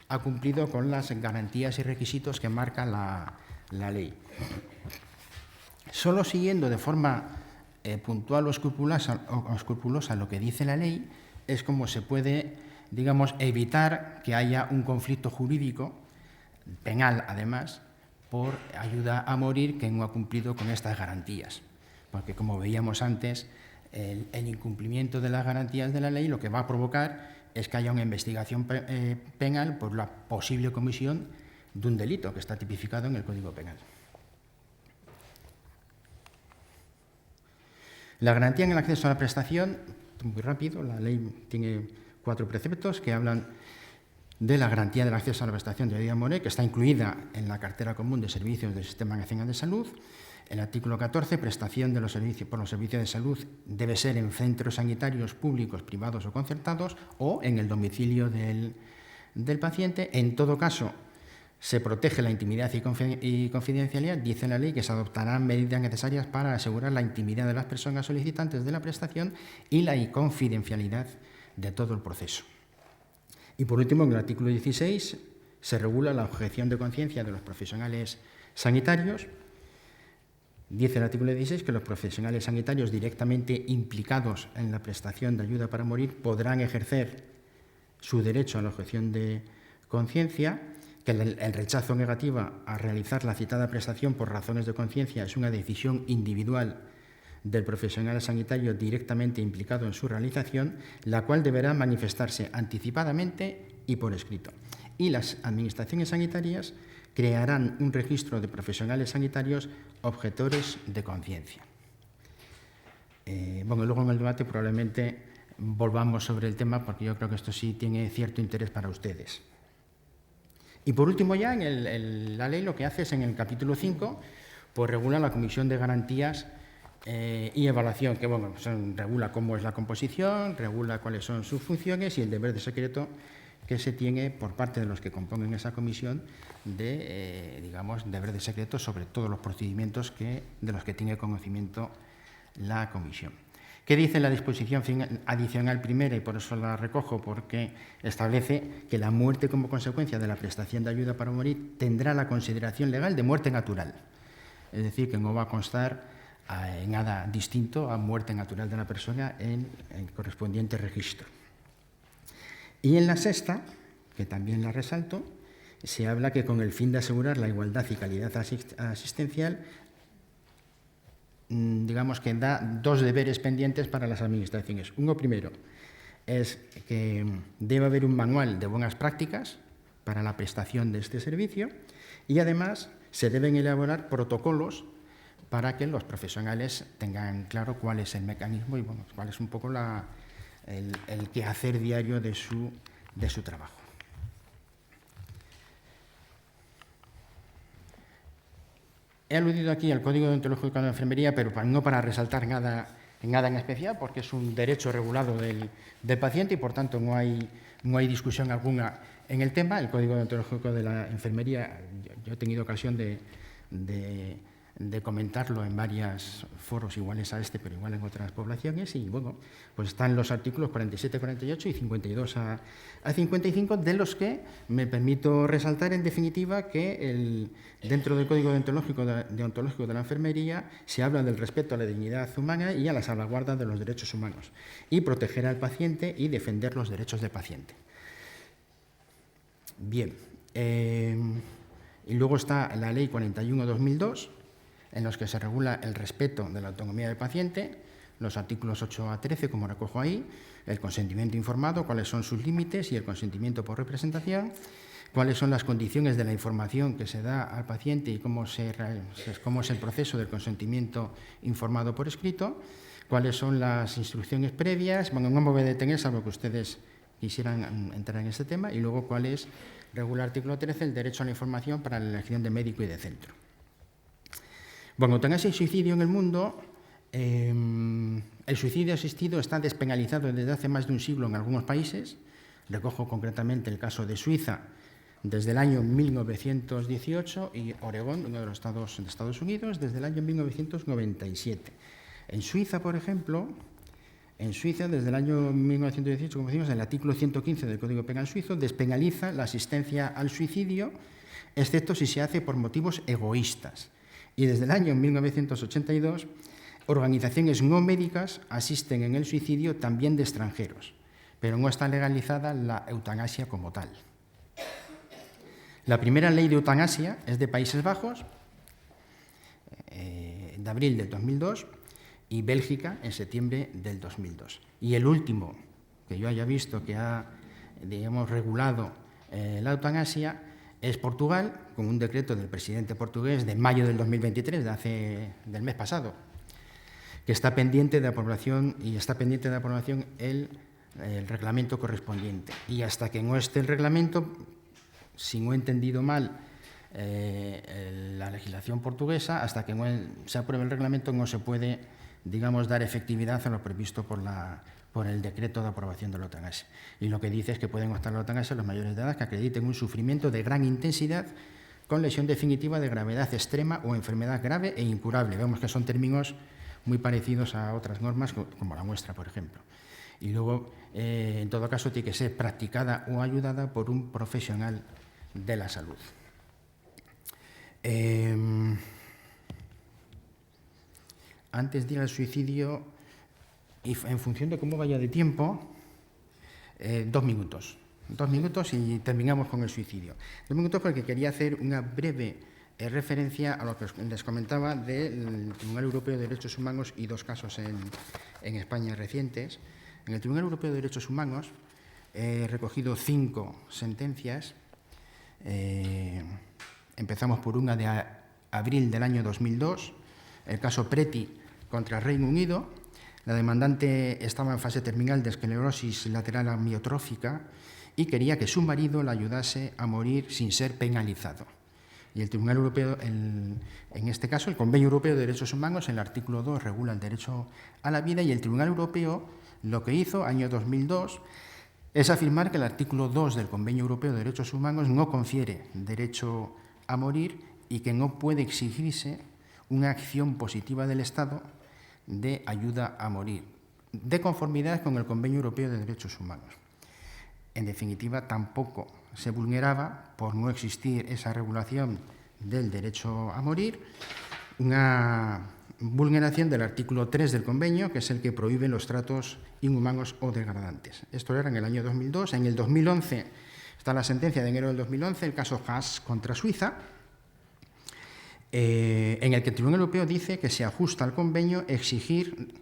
ha cumplido con las garantías y requisitos que marca la ley. Solo siguiendo de forma puntual o escrupulosa lo que dice la ley es como se puede, digamos, evitar que haya un conflicto jurídico, penal además, por ayuda a morir que no ha cumplido con estas garantías. Porque, como veíamos antes, el incumplimiento de las garantías de la ley lo que va a provocar es que haya una investigación penal por la posible comisión de un delito que está tipificado en el Código Penal. La garantía en el acceso a la prestación, muy rápido, la ley tiene 4 preceptos que hablan de la garantía del acceso a la prestación de ayuda a morir, que está incluida en la cartera común de servicios del Sistema Nacional de Salud. El artículo 14, prestación de los servicios por los servicios de salud, debe ser en centros sanitarios públicos, privados o concertados, o en el domicilio del paciente. En todo caso, se protege la intimidad y confidencialidad. Dice la ley que se adoptarán medidas necesarias para asegurar la intimidad de las personas solicitantes de la prestación y la confidencialidad de todo el proceso. Y por último, en el artículo 16 se regula la objeción de conciencia de los profesionales sanitarios. Dice el artículo 16 que los profesionales sanitarios directamente implicados en la prestación de ayuda para morir podrán ejercer su derecho a la objeción de conciencia, que el rechazo negativo a realizar la citada prestación por razones de conciencia es una decisión individual del profesional sanitario directamente implicado en su realización, la cual deberá manifestarse anticipadamente y por escrito. Y las administraciones sanitarias crearán un registro de profesionales sanitarios objetores de conciencia. Bueno, luego en el debate probablemente volvamos sobre el tema, porque yo creo que esto sí tiene cierto interés para ustedes. Y por último, ya en la ley lo que hace es, en el capítulo 5, pues regula la Comisión de Garantías y Evaluación, que bueno, regula cómo es la composición, regula cuáles son sus funciones y el deber de secreto que se tiene por parte de los que componen esa comisión de, digamos, deber de secreto sobre todos los procedimientos de los que tiene conocimiento la comisión. ¿Qué dice la disposición adicional primera? Y por eso la recojo, porque establece que la muerte como consecuencia de la prestación de ayuda para morir tendrá la consideración legal de muerte natural. Es decir, que no va a constar en nada distinto a muerte natural de la persona en el correspondiente registro. Y en la sexta, que también la resalto, se habla que con el fin de asegurar la igualdad y calidad asistencial, digamos que da 2 deberes pendientes para las administraciones. Uno primero es que debe haber un manual de buenas prácticas para la prestación de este servicio y además se deben elaborar protocolos para que los profesionales tengan claro cuál es el mecanismo y bueno, cuál es un poco el quehacer diario de su trabajo. He aludido aquí al Código Deontológico de la Enfermería, pero no para resaltar nada en especial, porque es un derecho regulado del paciente y, por tanto, no hay discusión alguna en el tema. El Código Deontológico de la Enfermería, yo he tenido ocasión de de comentarlo en varios foros iguales a este, pero igual en otras poblaciones, y bueno, pues están los artículos 47, 48 y 52 a 55, de los que me permito resaltar en definitiva que dentro del Código Deontológico de la Enfermería se habla del respeto a la dignidad humana y a la salvaguarda de los derechos humanos, y proteger al paciente y defender los derechos del paciente. Bien, y luego está la Ley 41/2002, en los que se regula el respeto de la autonomía del paciente, los artículos 8 a 13, como recojo ahí, el consentimiento informado, cuáles son sus límites y el consentimiento por representación, cuáles son las condiciones de la información que se da al paciente y cómo es el proceso del consentimiento informado por escrito, cuáles son las instrucciones previas. Bueno, no me voy a detener, salvo que ustedes quisieran entrar en este tema, y luego cuál es, regula el artículo 13, el derecho a la información para la elección de médico y de centro. Bueno, eutanasia y suicidio en el mundo, el suicidio asistido está despenalizado desde hace más de un siglo en algunos países. Recojo concretamente el caso de Suiza desde el año 1918 y Oregón, uno de los estados de Estados Unidos, desde el año 1997. En Suiza, por ejemplo, desde el año 1918, como decimos, el artículo 115 del Código Penal suizo despenaliza la asistencia al suicidio, excepto si se hace por motivos egoístas. Y desde el año 1982, organizaciones no médicas asisten en el suicidio también de extranjeros, pero no está legalizada la eutanasia como tal. La primera ley de eutanasia es de Países Bajos, de abril del 2002, y Bélgica en septiembre del 2002. Y el último que yo haya visto que ha, digamos, regulado la eutanasia es Portugal, con un decreto del presidente portugués de mayo del 2023, del mes pasado, que está pendiente de aprobación, el reglamento correspondiente. Y hasta que no esté el reglamento, si no he entendido mal la legislación portuguesa, hasta que no se apruebe el reglamento no se puede, digamos, dar efectividad a lo previsto por el decreto de aprobación de la eutanasia. Y lo que dice es que pueden optar a la eutanasia los mayores de edad que acrediten un sufrimiento de gran intensidad con lesión definitiva de gravedad extrema o enfermedad grave e incurable. Vemos que son términos muy parecidos a otras normas, como la nuestra, por ejemplo. Y luego, en todo caso, tiene que ser practicada o ayudada por un profesional de la salud. Antes de ir al suicidio, y en función de cómo vaya de tiempo, 2 minutos. 2 minutos y terminamos con el suicidio. 2 minutos porque quería hacer una breve referencia a lo que les comentaba del Tribunal Europeo de Derechos Humanos y 2 casos en España recientes. En el Tribunal Europeo de Derechos Humanos he recogido 5 sentencias. Empezamos por una de abril del año 2002, el caso Preti contra Reino Unido. La demandante estaba en fase terminal de esclerosis lateral amiotrófica y quería que su marido la ayudase a morir sin ser penalizado. Y el Tribunal Europeo, en este caso, el Convenio Europeo de Derechos Humanos, el artículo 2 regula el derecho a la vida, y el Tribunal Europeo lo que hizo, año 2002, es afirmar que el artículo 2 del Convenio Europeo de Derechos Humanos no confiere derecho a morir y que no puede exigirse una acción positiva del Estado de ayuda a morir, de conformidad con el Convenio Europeo de Derechos Humanos. En definitiva, tampoco se vulneraba, por no existir esa regulación del derecho a morir, una vulneración del artículo 3 del convenio, que es el que prohíbe los tratos inhumanos o degradantes. Esto era en el año 2002. En el 2011 está la sentencia de enero del 2011, el caso Haas contra Suiza, en el que el Tribunal Europeo dice que se ajusta al convenio exigir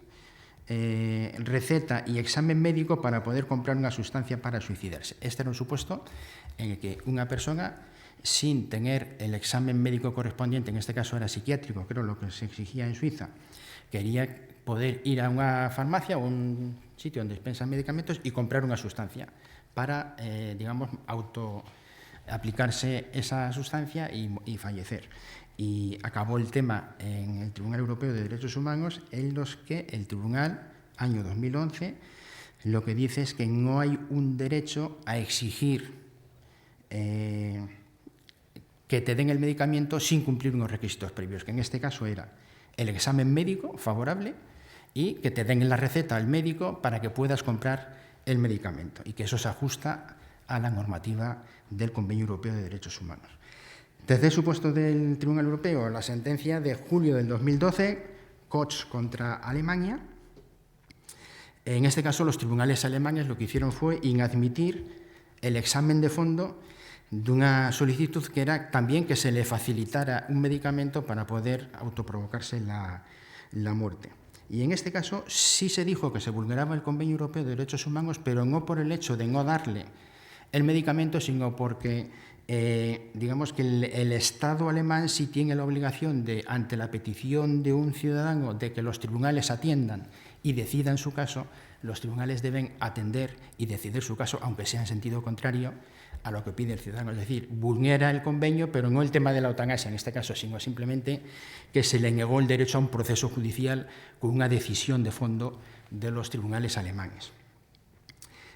receta y examen médico para poder comprar una sustancia para suicidarse. Este era un supuesto en el que una persona, sin tener el examen médico correspondiente, en este caso era psiquiátrico, creo lo que se exigía en Suiza, quería poder ir a una farmacia o un sitio donde dispensan medicamentos y comprar una sustancia para, digamos, aplicarse esa sustancia y fallecer. Y acabó el tema en el Tribunal Europeo de Derechos Humanos, en los que el Tribunal, año 2011, lo que dice es que no hay un derecho a exigir que te den el medicamento sin cumplir unos requisitos previos, que en este caso era el examen médico favorable y que te den la receta al médico para que puedas comprar el medicamento, y que eso se ajusta a la normativa del Convenio Europeo de Derechos Humanos. Desde el supuesto del Tribunal Europeo, la sentencia de julio del 2012, Koch contra Alemania. En este caso, los tribunales alemanes lo que hicieron fue inadmitir el examen de fondo de una solicitud que era también que se le facilitara un medicamento para poder autoprovocarse la muerte. Y en este caso sí se dijo que se vulneraba el Convenio Europeo de Derechos Humanos, pero no por el hecho de no darle el medicamento, sino porque digamos que el Estado alemán sí tiene la obligación de, ante la petición de un ciudadano de que los tribunales atiendan y decidan su caso, los tribunales deben atender y decidir su caso, aunque sea en sentido contrario a lo que pide el ciudadano. Es decir, vulnera el convenio, pero no el tema de la eutanasia en este caso, sino simplemente que se le negó el derecho a un proceso judicial con una decisión de fondo de los tribunales alemanes.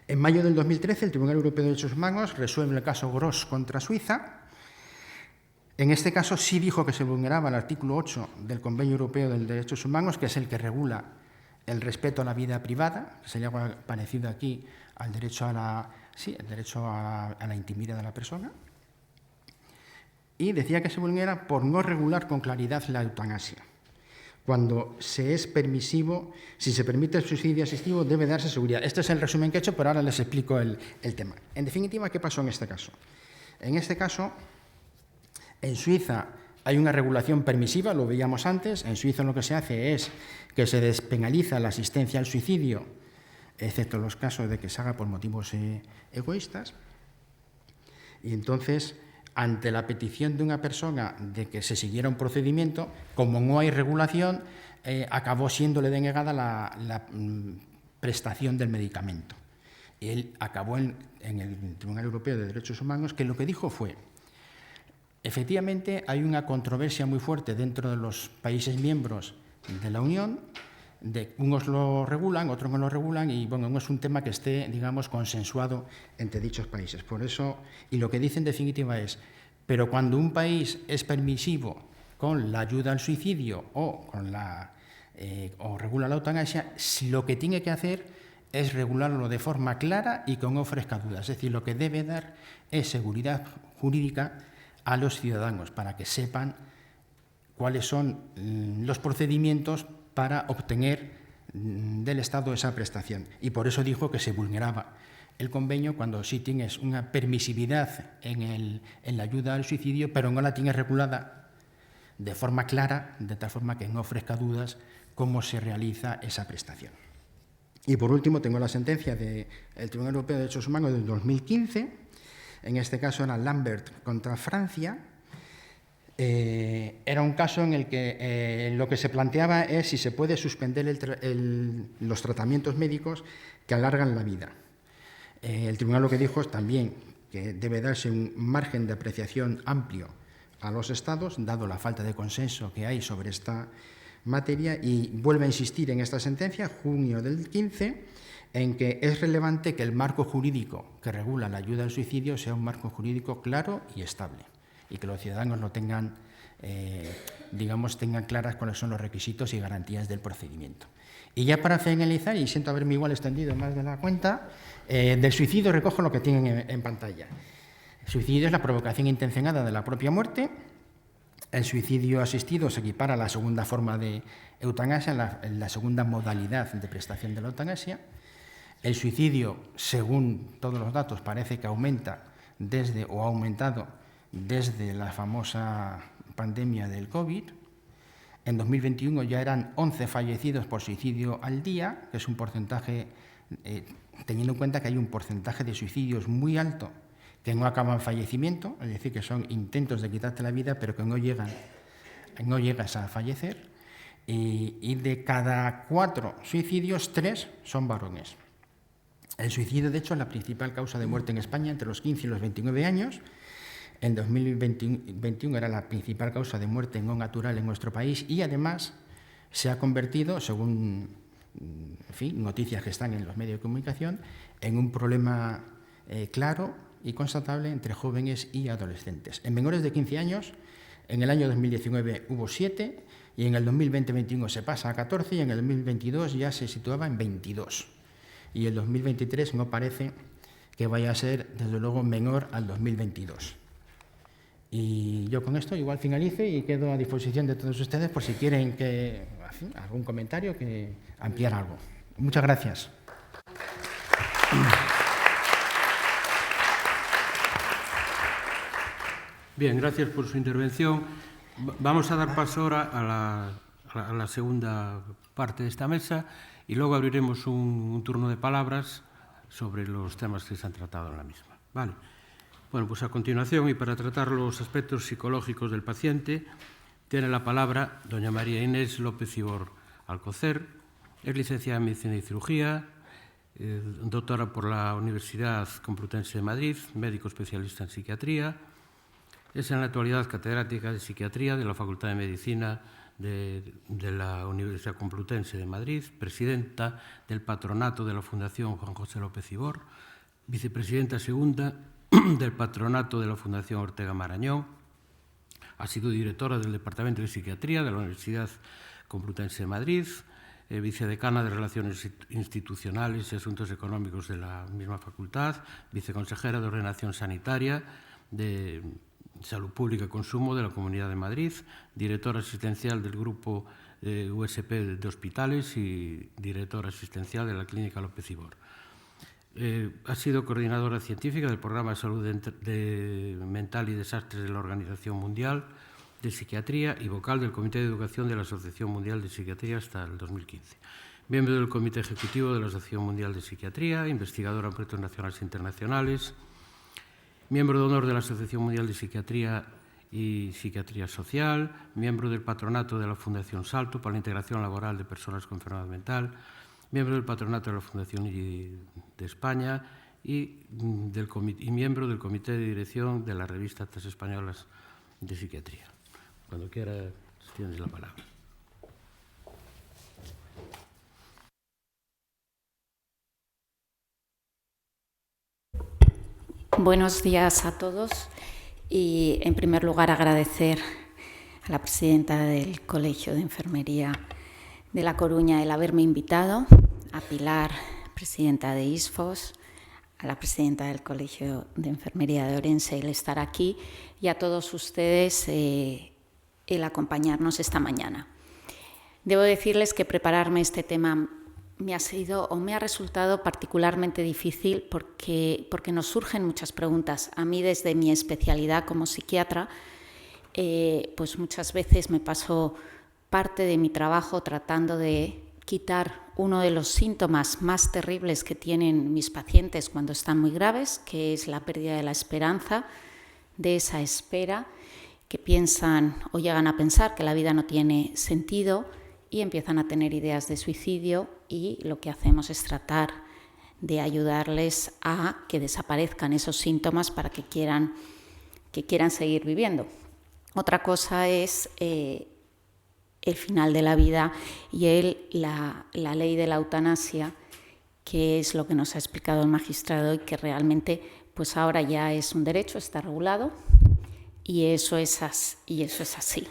En mayo del 2013, el Tribunal Europeo de Derechos Humanos resuelve el caso Gross contra Suiza. En este caso sí dijo que se vulneraba el artículo 8 del Convenio Europeo de Derechos Humanos, que es el que regula el respeto a la vida privada, que sería parecido aquí al derecho a la intimidad de la persona. Y decía que se vulnera por no regular con claridad la eutanasia. Cuando se es permisivo, si se permite el suicidio asistido, debe darse seguridad. Este es el resumen que he hecho, pero ahora les explico el tema. En definitiva, ¿qué pasó en este caso? En este caso, en Suiza hay una regulación permisiva, lo veíamos antes. En Suiza lo que se hace es que se despenaliza la asistencia al suicidio, excepto en los casos de que se haga por motivos egoístas. Y entonces, ante la petición de una persona de que se siguiera un procedimiento, como no hay regulación, acabó siéndole denegada la prestación del medicamento. Él acabó en el Tribunal Europeo de Derechos Humanos, que lo que dijo fue: efectivamente hay una controversia muy fuerte dentro de los países miembros de la Unión, de unos lo regulan, otros no lo regulan, y bueno, no es un tema que esté, digamos, consensuado entre dichos países. Por eso, y lo que dice en definitiva es, pero cuando un país es permisivo con la ayuda al suicidio o regula la eutanasia, lo que tiene que hacer es regularlo de forma clara y que no ofrezca dudas. Es decir, lo que debe dar es seguridad jurídica a los ciudadanos para que sepan cuáles son los procedimientos para obtener del Estado esa prestación. Y por eso dijo que se vulneraba el convenio cuando sí tienes una permisividad en la ayuda al suicidio, pero no la tienes regulada de forma clara, de tal forma que no ofrezca dudas cómo se realiza esa prestación. Y por último tengo la sentencia del Tribunal Europeo de Derechos Humanos del 2015, en este caso era Lambert contra Francia. Era un caso en el que lo que se planteaba es si se puede suspender los tratamientos médicos que alargan la vida. El tribunal lo que dijo es también que debe darse un margen de apreciación amplio a los Estados, dado la falta de consenso que hay sobre esta materia, y vuelve a insistir en esta sentencia, junio del 15, en que es relevante que el marco jurídico que regula la ayuda al suicidio sea un marco jurídico claro y estable, y que los ciudadanos lo tengan, tengan claras cuáles son los requisitos y garantías del procedimiento. Y ya para finalizar, y siento haberme igual extendido más de la cuenta, del suicidio recojo lo que tienen en pantalla. El suicidio es la provocación intencionada de la propia muerte. El suicidio asistido se equipara a la segunda forma de eutanasia, la segunda modalidad de prestación de la eutanasia. El suicidio, según todos los datos, parece que aumenta ha aumentado desde la famosa pandemia del COVID. En 2021 ya eran 11 fallecidos por suicidio al día, que es un porcentaje, teniendo en cuenta que hay un porcentaje de suicidios muy alto que no acaban en fallecimiento, es decir, que son intentos de quitarte la vida, pero que no llegas a fallecer. Y de cada 4 suicidios, 3 son varones. El suicidio, de hecho, es la principal causa de muerte en España entre los 15 y los 29 años. En 2021 era la principal causa de muerte no natural en nuestro país y, además, se ha convertido, según noticias que están en los medios de comunicación, en un problema claro y constatable entre jóvenes y adolescentes. En menores de 15 años, en el año 2019 hubo 7 y en el 2020-21 se pasa a 14 y en el 2022 ya se situaba en 22. Y el 2023 no parece que vaya a ser, desde luego, menor al 2022. Y yo con esto igual finalice y quedo a disposición de todos ustedes por si quieren que algún comentario, que ampliar algo. Muchas gracias. Bien, gracias por su intervención. Vamos a dar paso ahora a la segunda parte de esta mesa y luego abriremos un turno de palabras sobre los temas que se han tratado en la misma. Vale. Bueno, pues a continuación, y para tratar los aspectos psicológicos del paciente, tiene la palabra doña María Inés López Ibor Alcocer. Es licenciada en Medicina y Cirugía, doctora por la Universidad Complutense de Madrid, médico especialista en psiquiatría. Es en la actualidad catedrática de Psiquiatría de la Facultad de Medicina de la Universidad Complutense de Madrid, presidenta del patronato de la Fundación Juan José López Ibor, vicepresidenta segunda del patronato de la Fundación Ortega Marañón. Ha sido directora del Departamento de Psiquiatría de la Universidad Complutense de Madrid, vicedecana de Relaciones Institucionales y Asuntos Económicos de la misma facultad, viceconsejera de Ordenación Sanitaria de Salud Pública y Consumo de la Comunidad de Madrid, directora asistencial del Grupo USP de Hospitales y directora asistencial de la Clínica López Ibor. Ha sido coordinadora científica del Programa de Salud Mental y Desastres de la Organización Mundial de Psiquiatría y vocal del Comité de Educación de la Asociación Mundial de Psiquiatría hasta el 2015. Miembro del Comité Ejecutivo de la Asociación Mundial de Psiquiatría, investigadora en proyectos nacionales e internacionales, miembro de honor de la Asociación Mundial de Psiquiatría y Psiquiatría Social, miembro del patronato de la Fundación Salto para la integración laboral de personas con enfermedad mental, miembro del patronato de la Fundación de España y miembro del comité de dirección de la revista Actas Españolas de Psiquiatría. Cuando quiera, tienes la palabra. Buenos días a todos y, en primer lugar, agradecer a la presidenta del Colegio de Enfermería de La Coruña el haberme invitado, a Pilar, presidenta de ISFOS, a la presidenta del Colegio de Enfermería de Orense el estar aquí y a todos ustedes el acompañarnos esta mañana. Debo decirles que prepararme este tema me ha resultado particularmente difícil porque nos surgen muchas preguntas. A mí, desde mi especialidad como psiquiatra, pues muchas veces me paso parte de mi trabajo tratando de quitar uno de los síntomas más terribles que tienen mis pacientes cuando están muy graves, que es la pérdida de la esperanza, de esa espera, que piensan o llegan a pensar que la vida no tiene sentido y empiezan a tener ideas de suicidio, y lo que hacemos es tratar de ayudarles a que desaparezcan esos síntomas para que quieran seguir viviendo. Otra cosa es el final de la vida y la ley de la eutanasia, que es lo que nos ha explicado el magistrado y que realmente pues ahora ya es un derecho, está regulado y eso es así.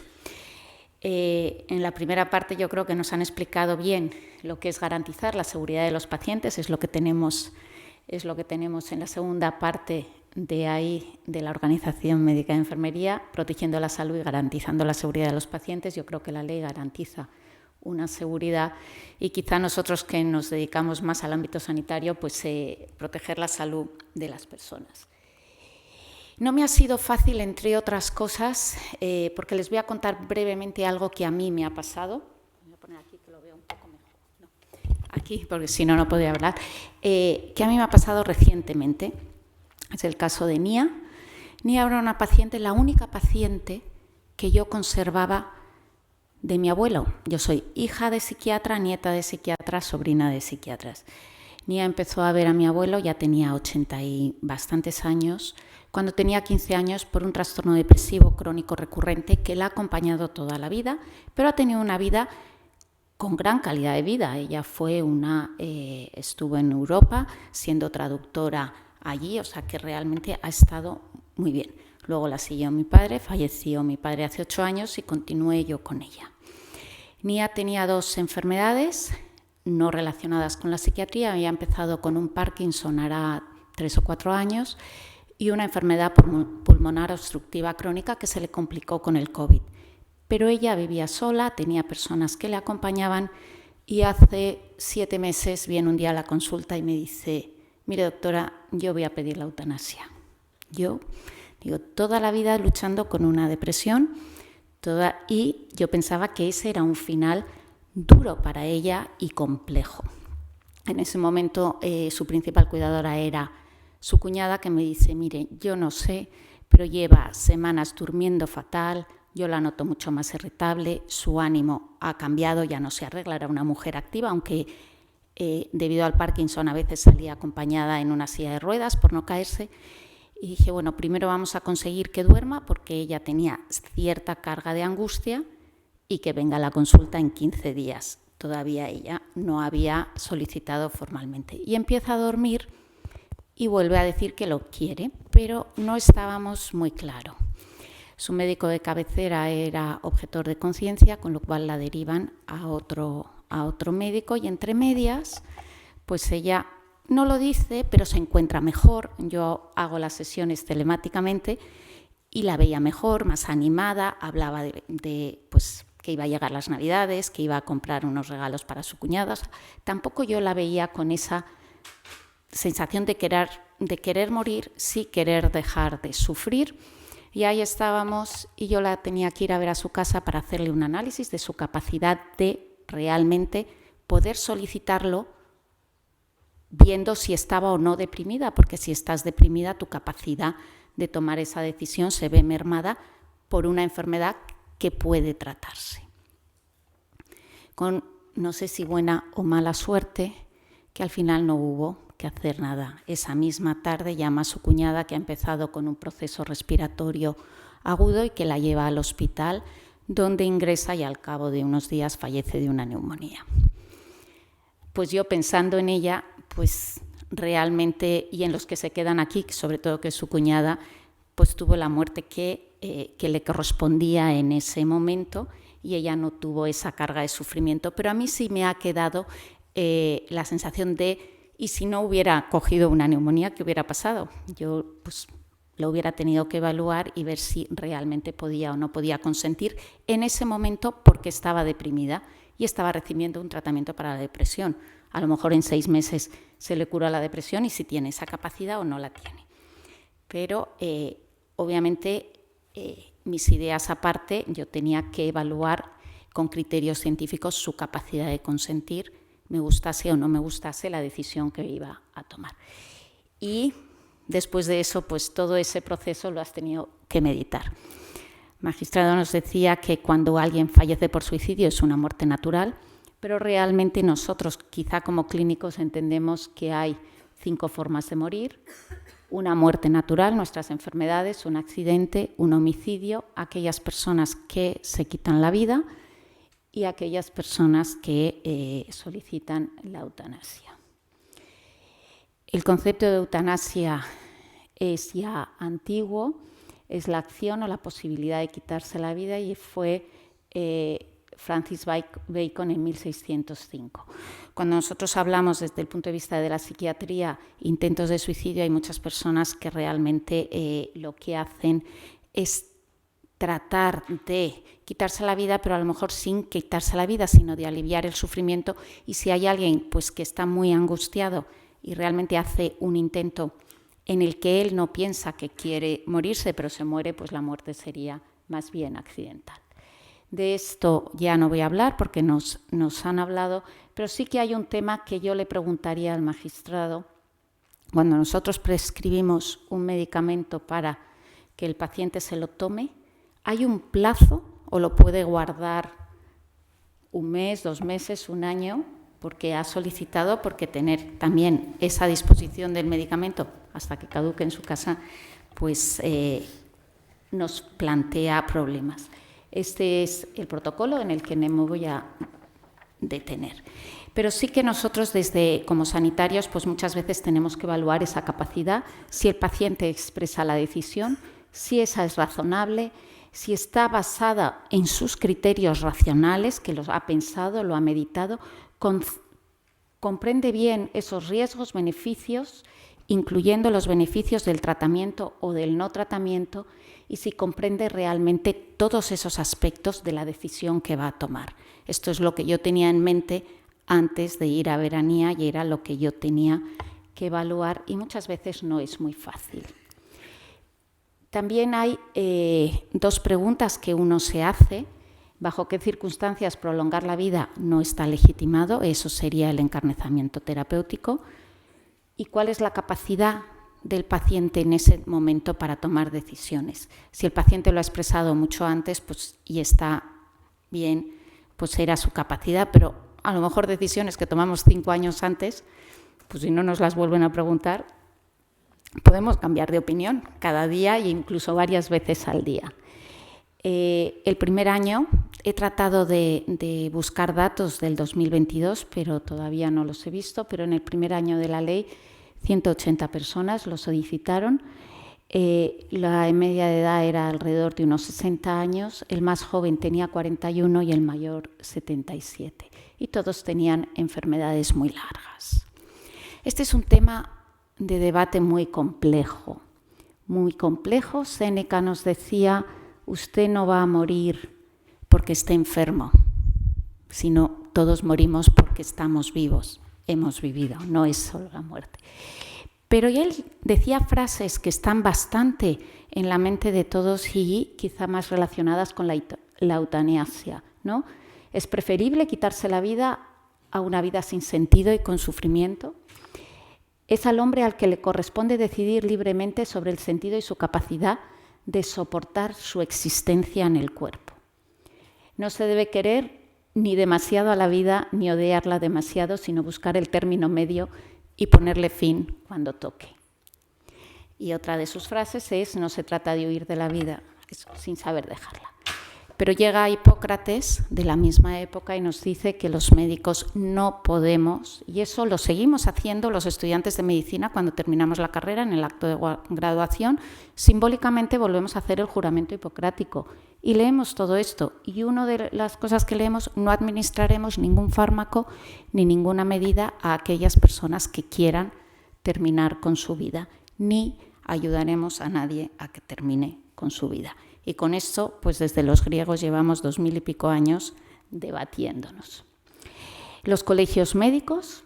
En la primera parte yo creo que nos han explicado bien lo que es garantizar la seguridad de los pacientes, es lo que tenemos en la segunda parte de la Organización Médica de Enfermería, protegiendo la salud y garantizando la seguridad de los pacientes. Yo creo que la ley garantiza una seguridad y quizá nosotros que nos dedicamos más al ámbito sanitario, pues proteger la salud de las personas. No me ha sido fácil, entre otras cosas, porque les voy a contar brevemente algo que a mí me ha pasado. Voy a poner aquí que lo veo un poco mejor. No, aquí, porque si no, no podría hablar. Que a mí me ha pasado recientemente. Es el caso de Nia. Nia era una paciente, la única paciente que yo conservaba de mi abuelo. Yo soy hija de psiquiatra, nieta de psiquiatra, sobrina de psiquiatras. Nia empezó a ver a mi abuelo, ya tenía 80 y bastantes años, cuando tenía 15 años, por un trastorno depresivo crónico recurrente que la ha acompañado toda la vida, pero ha tenido una vida con gran calidad de vida. Ella estuvo en Europa siendo traductora allí, o sea que realmente ha estado muy bien. Luego la siguió mi padre, falleció mi padre hace 8 años y continué yo con ella. Nia tenía 2 enfermedades no relacionadas con la psiquiatría, había empezado con un Parkinson hará 3 o 4 años y una enfermedad pulmonar obstructiva crónica que se le complicó con el COVID. Pero ella vivía sola, tenía personas que le acompañaban y hace 7 meses viene un día a la consulta y me dice: mire doctora, yo voy a pedir la eutanasia. Yo digo, toda la vida luchando con una depresión y yo pensaba que ese era un final duro para ella y complejo. En ese momento su principal cuidadora era su cuñada, que me dice: mire, yo no sé, pero lleva semanas durmiendo fatal, yo la noto mucho más irritable, su ánimo ha cambiado, ya no se arregla, era una mujer activa, aunque debido al Parkinson a veces salía acompañada en una silla de ruedas por no caerse. Y dije, bueno, primero vamos a conseguir que duerma porque ella tenía cierta carga de angustia y que venga a la consulta en 15 días. Todavía ella no había solicitado formalmente. Y empieza a dormir y vuelve a decir que lo quiere, pero no estábamos muy claros. Su médico de cabecera era objetor de conciencia, con lo cual la derivan a otro médico y entre medias, pues ella no lo dice, pero se encuentra mejor. Yo hago las sesiones telemáticamente y la veía mejor, más animada, hablaba de pues, que iba a llegar las Navidades, que iba a comprar unos regalos para su cuñada. Tampoco yo la veía con esa sensación de querer morir, sí querer dejar de sufrir. Y ahí estábamos y yo la tenía que ir a ver a su casa para hacerle un análisis de su capacidad de realmente poder solicitarlo, viendo si estaba o no deprimida, porque si estás deprimida tu capacidad de tomar esa decisión se ve mermada por una enfermedad que puede tratarse. Con no sé si buena o mala suerte, que al final no hubo que hacer nada. Esa misma tarde llama a su cuñada, que ha empezado con un proceso respiratorio agudo y que la lleva al hospital, donde ingresa y al cabo de unos días fallece de una neumonía. Pues yo pensando en ella, pues realmente, y en los que se quedan aquí, sobre todo que es su cuñada, pues tuvo la muerte que le correspondía en ese momento y ella no tuvo esa carga de sufrimiento. Pero a mí sí me ha quedado la sensación de, ¿y si no hubiera cogido una neumonía, qué hubiera pasado? Yo pues lo hubiera tenido que evaluar y ver si realmente podía o no podía consentir en ese momento, porque estaba deprimida y estaba recibiendo un tratamiento para la depresión. A lo mejor en 6 meses se le cura la depresión y si tiene esa capacidad o no la tiene. Pero obviamente mis ideas aparte, yo tenía que evaluar con criterios científicos su capacidad de consentir, me gustase o no me gustase la decisión que iba a tomar. Y después de eso, pues todo ese proceso lo has tenido que meditar. El magistrado nos decía que cuando alguien fallece por suicidio es una muerte natural, pero realmente nosotros, quizá como clínicos, entendemos que hay 5 formas de morir: una muerte natural, nuestras enfermedades, un accidente, un homicidio, aquellas personas que se quitan la vida y aquellas personas que solicitan la eutanasia. El concepto de eutanasia es ya antiguo, es la acción o la posibilidad de quitarse la vida, y fue Francis Bacon en 1605. Cuando nosotros hablamos desde el punto de vista de la psiquiatría, intentos de suicidio, hay muchas personas que realmente lo que hacen es tratar de quitarse la vida, pero a lo mejor sin quitarse la vida, sino de aliviar el sufrimiento. Y si hay alguien pues, que está muy angustiado y realmente hace un intento en el que él no piensa que quiere morirse, pero se muere, pues la muerte sería más bien accidental. De esto ya no voy a hablar porque nos han hablado, pero sí que hay un tema que yo le preguntaría al magistrado. Cuando nosotros prescribimos un medicamento para que el paciente se lo tome, ¿hay un plazo o lo puede guardar 1 mes, 2 meses, 1 año? Porque ha solicitado, porque tener también esa disposición del medicamento hasta que caduque en su casa, pues nos plantea problemas. Este es el protocolo en el que no me voy a de tener. Pero sí que nosotros como sanitarios pues muchas veces tenemos que evaluar esa capacidad, si el paciente expresa la decisión, si esa es razonable, si está basada en sus criterios racionales, que los ha pensado, lo ha meditado, comprende bien esos riesgos, beneficios, incluyendo los beneficios del tratamiento o del no tratamiento, y si comprende realmente todos esos aspectos de la decisión que va a tomar. Esto es lo que yo tenía en mente antes de ir a Veranía y era lo que yo tenía que evaluar y muchas veces no es muy fácil. También hay 2 preguntas que uno se hace. ¿Bajo qué circunstancias prolongar la vida no está legitimado? Eso sería el encarnizamiento terapéutico. ¿Y cuál es la capacidad del paciente en ese momento para tomar decisiones? Si el paciente lo ha expresado mucho antes y está bien, pues era su capacidad, pero a lo mejor decisiones que tomamos 5 años antes, pues si no nos las vuelven a preguntar, podemos cambiar de opinión cada día e incluso varias veces al día. El primer año he tratado de buscar datos del 2022, pero todavía no los he visto, pero en el primer año de la ley 180 personas lo solicitaron. La media de edad era alrededor de unos 60 años, el más joven tenía 41 y el mayor 77. Y todos tenían enfermedades muy largas. Este es un tema de debate muy complejo. Muy complejo. Séneca nos decía, usted no va a morir porque esté enfermo, sino todos morimos porque estamos vivos, hemos vivido, no es solo la muerte. Pero él decía frases que están bastante en la mente de todos y quizá más relacionadas con la eutanasia, ¿no? ¿Es preferible quitarse la vida a una vida sin sentido y con sufrimiento? Es al hombre al que le corresponde decidir libremente sobre el sentido y su capacidad de soportar su existencia en el cuerpo. No se debe querer ni demasiado a la vida ni odiarla demasiado, sino buscar el término medio y ponerle fin cuando toque. Y otra de sus frases es, no se trata de huir de la vida, sin saber dejarla. Pero llega Hipócrates de la misma época y nos dice que los médicos no podemos, y eso lo seguimos haciendo los estudiantes de medicina cuando terminamos la carrera en el acto de graduación, simbólicamente volvemos a hacer el juramento hipocrático y leemos todo esto. Y una de las cosas que leemos, no administraremos ningún fármaco ni ninguna medida a aquellas personas que quieran terminar con su vida, ni ayudaremos a nadie a que termine con su vida. Y con esto, pues desde los griegos llevamos 2000 y pico años debatiéndonos. Los colegios médicos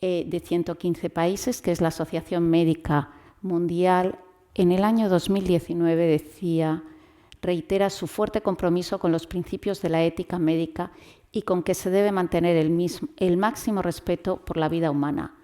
de 115 países, que es la Asociación Médica Mundial, en el año 2019 decía, reitera su fuerte compromiso con los principios de la ética médica y con que se debe mantener el máximo respeto por la vida humana.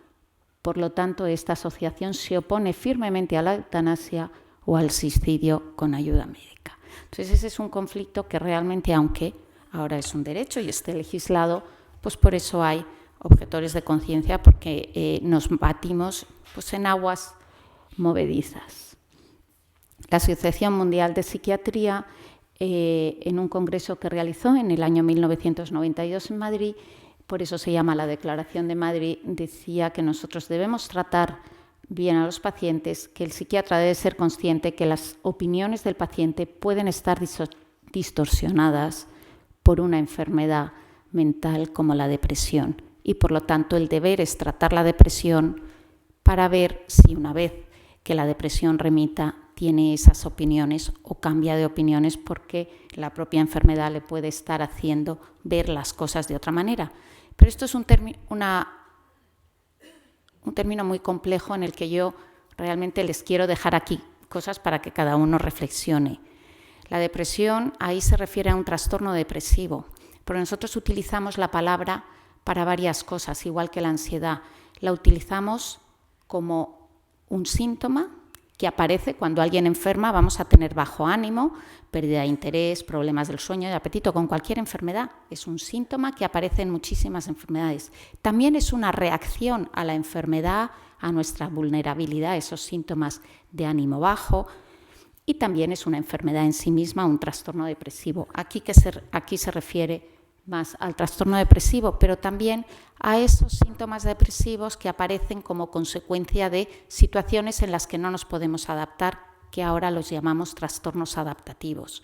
Por lo tanto, esta asociación se opone firmemente a la eutanasia o al suicidio con ayuda médica. Entonces, ese es un conflicto que realmente, aunque ahora es un derecho y esté legislado, pues por eso hay objetores de conciencia, porque nos batimos pues, en aguas movedizas. La Asociación Mundial de Psiquiatría, en un congreso que realizó en el año 1992 en Madrid, por eso se llama la Declaración de Madrid, decía que nosotros debemos tratar bien a los pacientes, que el psiquiatra debe ser consciente que las opiniones del paciente pueden estar distorsionadas por una enfermedad mental como la depresión y por lo tanto el deber es tratar la depresión para ver si una vez que la depresión remita tiene esas opiniones o cambia de opiniones porque la propia enfermedad le puede estar haciendo ver las cosas de otra manera. Pero esto es un término muy complejo en el que yo realmente les quiero dejar aquí cosas para que cada uno reflexione. La depresión ahí se refiere a un trastorno depresivo, pero nosotros utilizamos la palabra para varias cosas, igual que la ansiedad. La utilizamos como un síntoma que aparece cuando alguien enferma, vamos a tener bajo ánimo, pérdida de interés, problemas del sueño, de apetito, con cualquier enfermedad. Es un síntoma que aparece en muchísimas enfermedades. También es una reacción a la enfermedad, a nuestra vulnerabilidad, esos síntomas de ánimo bajo, y también es una enfermedad en sí misma, un trastorno depresivo. Aquí se refiere más al trastorno depresivo, pero también a esos síntomas depresivos que aparecen como consecuencia de situaciones en las que no nos podemos adaptar, que ahora los llamamos trastornos adaptativos.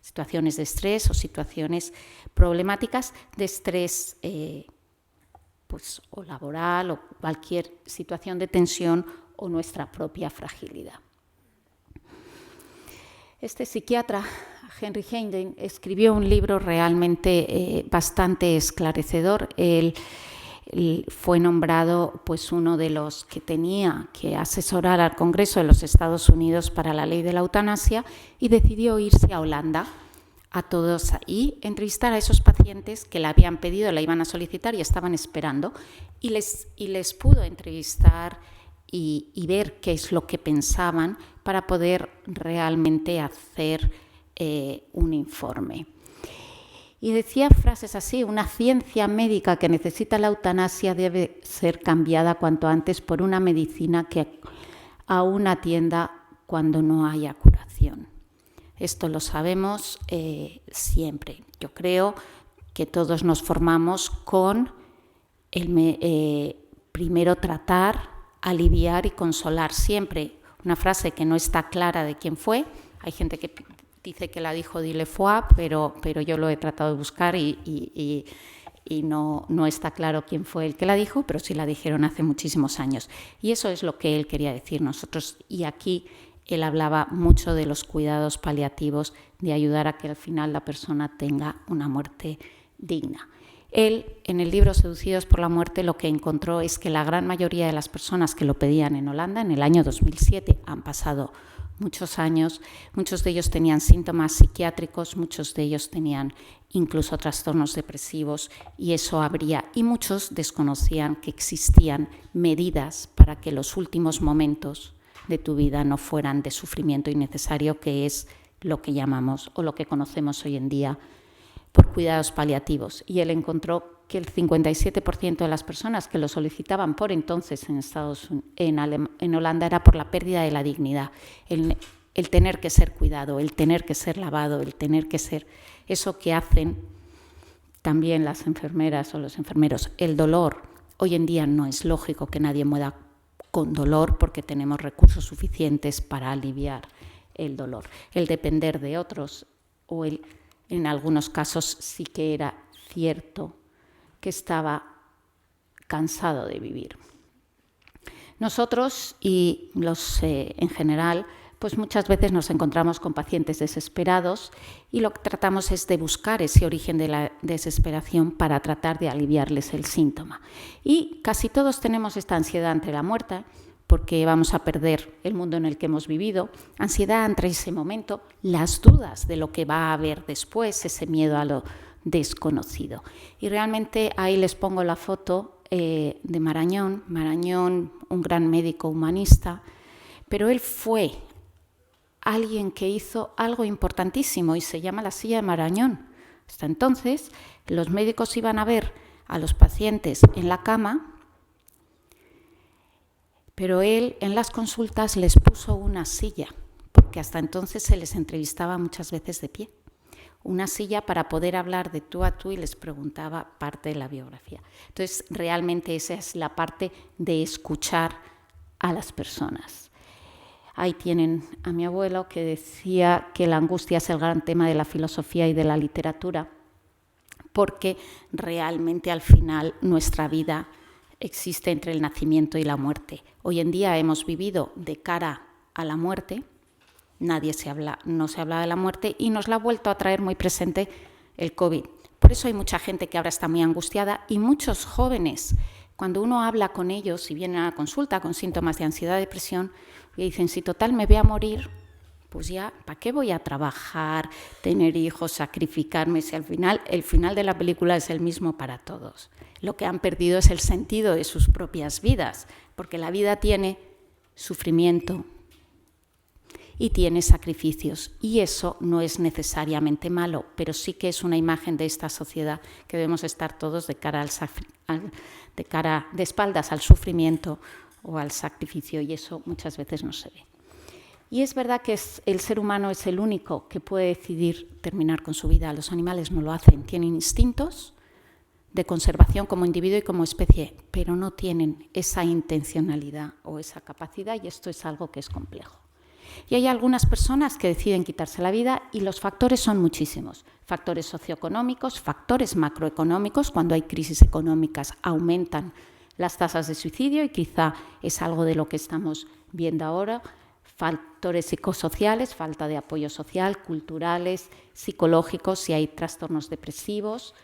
Situaciones de estrés o situaciones problemáticas de estrés pues, o laboral o cualquier situación de tensión o nuestra propia fragilidad. Este psiquiatra, Henry Heiden, escribió un libro realmente bastante esclarecedor. Él fue nombrado pues, uno de los que tenía que asesorar al Congreso de los Estados Unidos para la ley de la eutanasia y decidió irse a Holanda a todos y entrevistar a esos pacientes que le habían pedido, la iban a solicitar y estaban esperando, y les pudo entrevistar y ver qué es lo que pensaban para poder realmente hacer un informe. Y decía frases así: una ciencia médica que necesita la eutanasia debe ser cambiada cuanto antes por una medicina que aún atienda cuando no haya curación. Esto lo sabemos siempre. Yo creo que todos nos formamos con primero tratar, aliviar y consolar. Siempre una frase que no está clara de quién fue. Hay gente que dice que la dijo Dillefoy, pero yo lo he tratado de buscar y no está claro quién fue el que la dijo, pero sí la dijeron hace muchísimos años. Y eso es lo que él quería decir nosotros. Y aquí él hablaba mucho de los cuidados paliativos, de ayudar a que al final la persona tenga una muerte digna. Él, en el libro Seducidos por la muerte, lo que encontró es que la gran mayoría de las personas que lo pedían en Holanda, en el año 2007, han pasado muchos años, muchos de ellos tenían síntomas psiquiátricos, muchos de ellos tenían incluso trastornos depresivos, y eso habría, y muchos desconocían que existían medidas para que los últimos momentos de tu vida no fueran de sufrimiento innecesario, que es lo que llamamos o lo que conocemos hoy en día por cuidados paliativos. Y él encontró que el 57% de las personas que lo solicitaban por entonces en Holanda era por la pérdida de la dignidad, el tener que ser cuidado, el tener que ser lavado, el tener que ser eso que hacen también las enfermeras o los enfermeros. El dolor, hoy en día no es lógico que nadie muera con dolor porque tenemos recursos suficientes para aliviar el dolor. El depender de otros o en algunos casos sí que era cierto que estaba cansado de vivir. Nosotros y los en general, pues muchas veces nos encontramos con pacientes desesperados y lo que tratamos es de buscar ese origen de la desesperación para tratar de aliviarles el síntoma. Y casi todos tenemos esta ansiedad ante la muerte, porque vamos a perder el mundo en el que hemos vivido, ansiedad ante ese momento, las dudas de lo que va a haber después, ese miedo a lo desconocido. Y realmente ahí les pongo la foto de Marañón. Marañón, un gran médico humanista, pero él fue alguien que hizo algo importantísimo y se llama la silla de Marañón. Hasta entonces, los médicos iban a ver a los pacientes en la cama, pero él en las consultas les puso una silla, porque hasta entonces se les entrevistaba muchas veces de pie. Una silla para poder hablar de tú a tú y les preguntaba parte de la biografía. Entonces, realmente esa es la parte de escuchar a las personas. Ahí tienen a mi abuelo, que decía que la angustia es el gran tema de la filosofía y de la literatura, porque realmente al final nuestra vida existe entre el nacimiento y la muerte. Hoy en día hemos vivido de cara a la muerte, no se habla de la muerte y nos la ha vuelto a traer muy presente el COVID. Por eso hay mucha gente que ahora está muy angustiada y muchos jóvenes, cuando uno habla con ellos y vienen a la consulta con síntomas de ansiedad, depresión, y dicen, si total me voy a morir, pues ya, ¿para qué voy a trabajar, tener hijos, sacrificarme? Si al final, el final de la película es el mismo para todos. Lo que han perdido es el sentido de sus propias vidas, porque la vida tiene sufrimiento y tiene sacrificios, y eso no es necesariamente malo, pero sí que es una imagen de esta sociedad que debemos estar todos de espaldas al sufrimiento o al sacrificio, y eso muchas veces no se ve. Y es verdad que el ser humano es el único que puede decidir terminar con su vida. Los animales no lo hacen, tienen instintos de conservación como individuo y como especie, pero no tienen esa intencionalidad o esa capacidad, y esto es algo que es complejo. Y hay algunas personas que deciden quitarse la vida y los factores son muchísimos. Factores socioeconómicos, factores macroeconómicos. Cuando hay crisis económicas aumentan las tasas de suicidio y quizá es algo de lo que estamos viendo ahora. Factores psicosociales, falta de apoyo social, culturales, psicológicos, si hay trastornos depresivos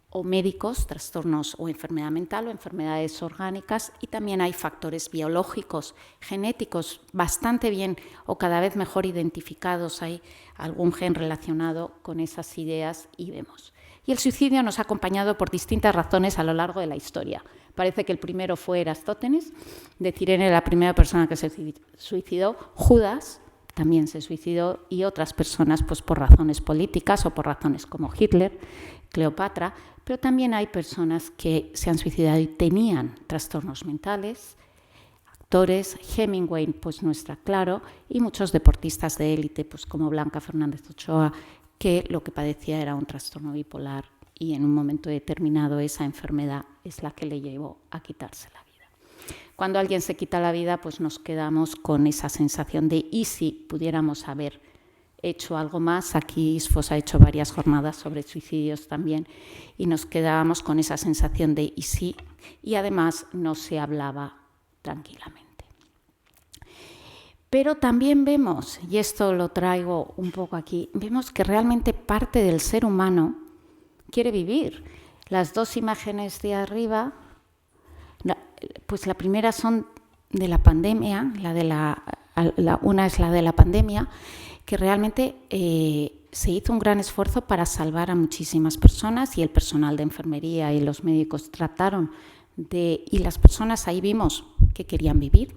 o médicos, trastornos o enfermedad mental o enfermedades orgánicas, y también hay factores biológicos, genéticos, bastante bien o cada vez mejor identificados. Hay algún gen relacionado con esas ideas y vemos. Y el suicidio nos ha acompañado por distintas razones a lo largo de la historia. Parece que el primero fue Eratóstenes, de Cirene, la primera persona que se suicidó. Judas también se suicidó, y otras personas pues por razones políticas o por razones como Hitler, Cleopatra, pero también hay personas que se han suicidado y tenían trastornos mentales, actores, Hemingway pues no está claro, y muchos deportistas de élite pues como Blanca Fernández Ochoa, que lo que padecía era un trastorno bipolar y en un momento determinado esa enfermedad es la que le llevó a quitarse la vida. Cuando alguien se quita la vida, pues nos quedamos con esa sensación de ¿y si pudiéramos haber hecho algo más? Aquí ISFOS ha hecho varias jornadas sobre suicidios también y nos quedábamos con esa sensación de ¿y si? Y además no se hablaba tranquilamente. Pero también vemos, y esto lo traigo un poco aquí, vemos que realmente parte del ser humano quiere vivir. Las dos imágenes de arriba, pues la primera son de la pandemia, una es la de la pandemia, que realmente se hizo un gran esfuerzo para salvar a muchísimas personas y el personal de enfermería y los médicos trataron y las personas ahí vimos que querían vivir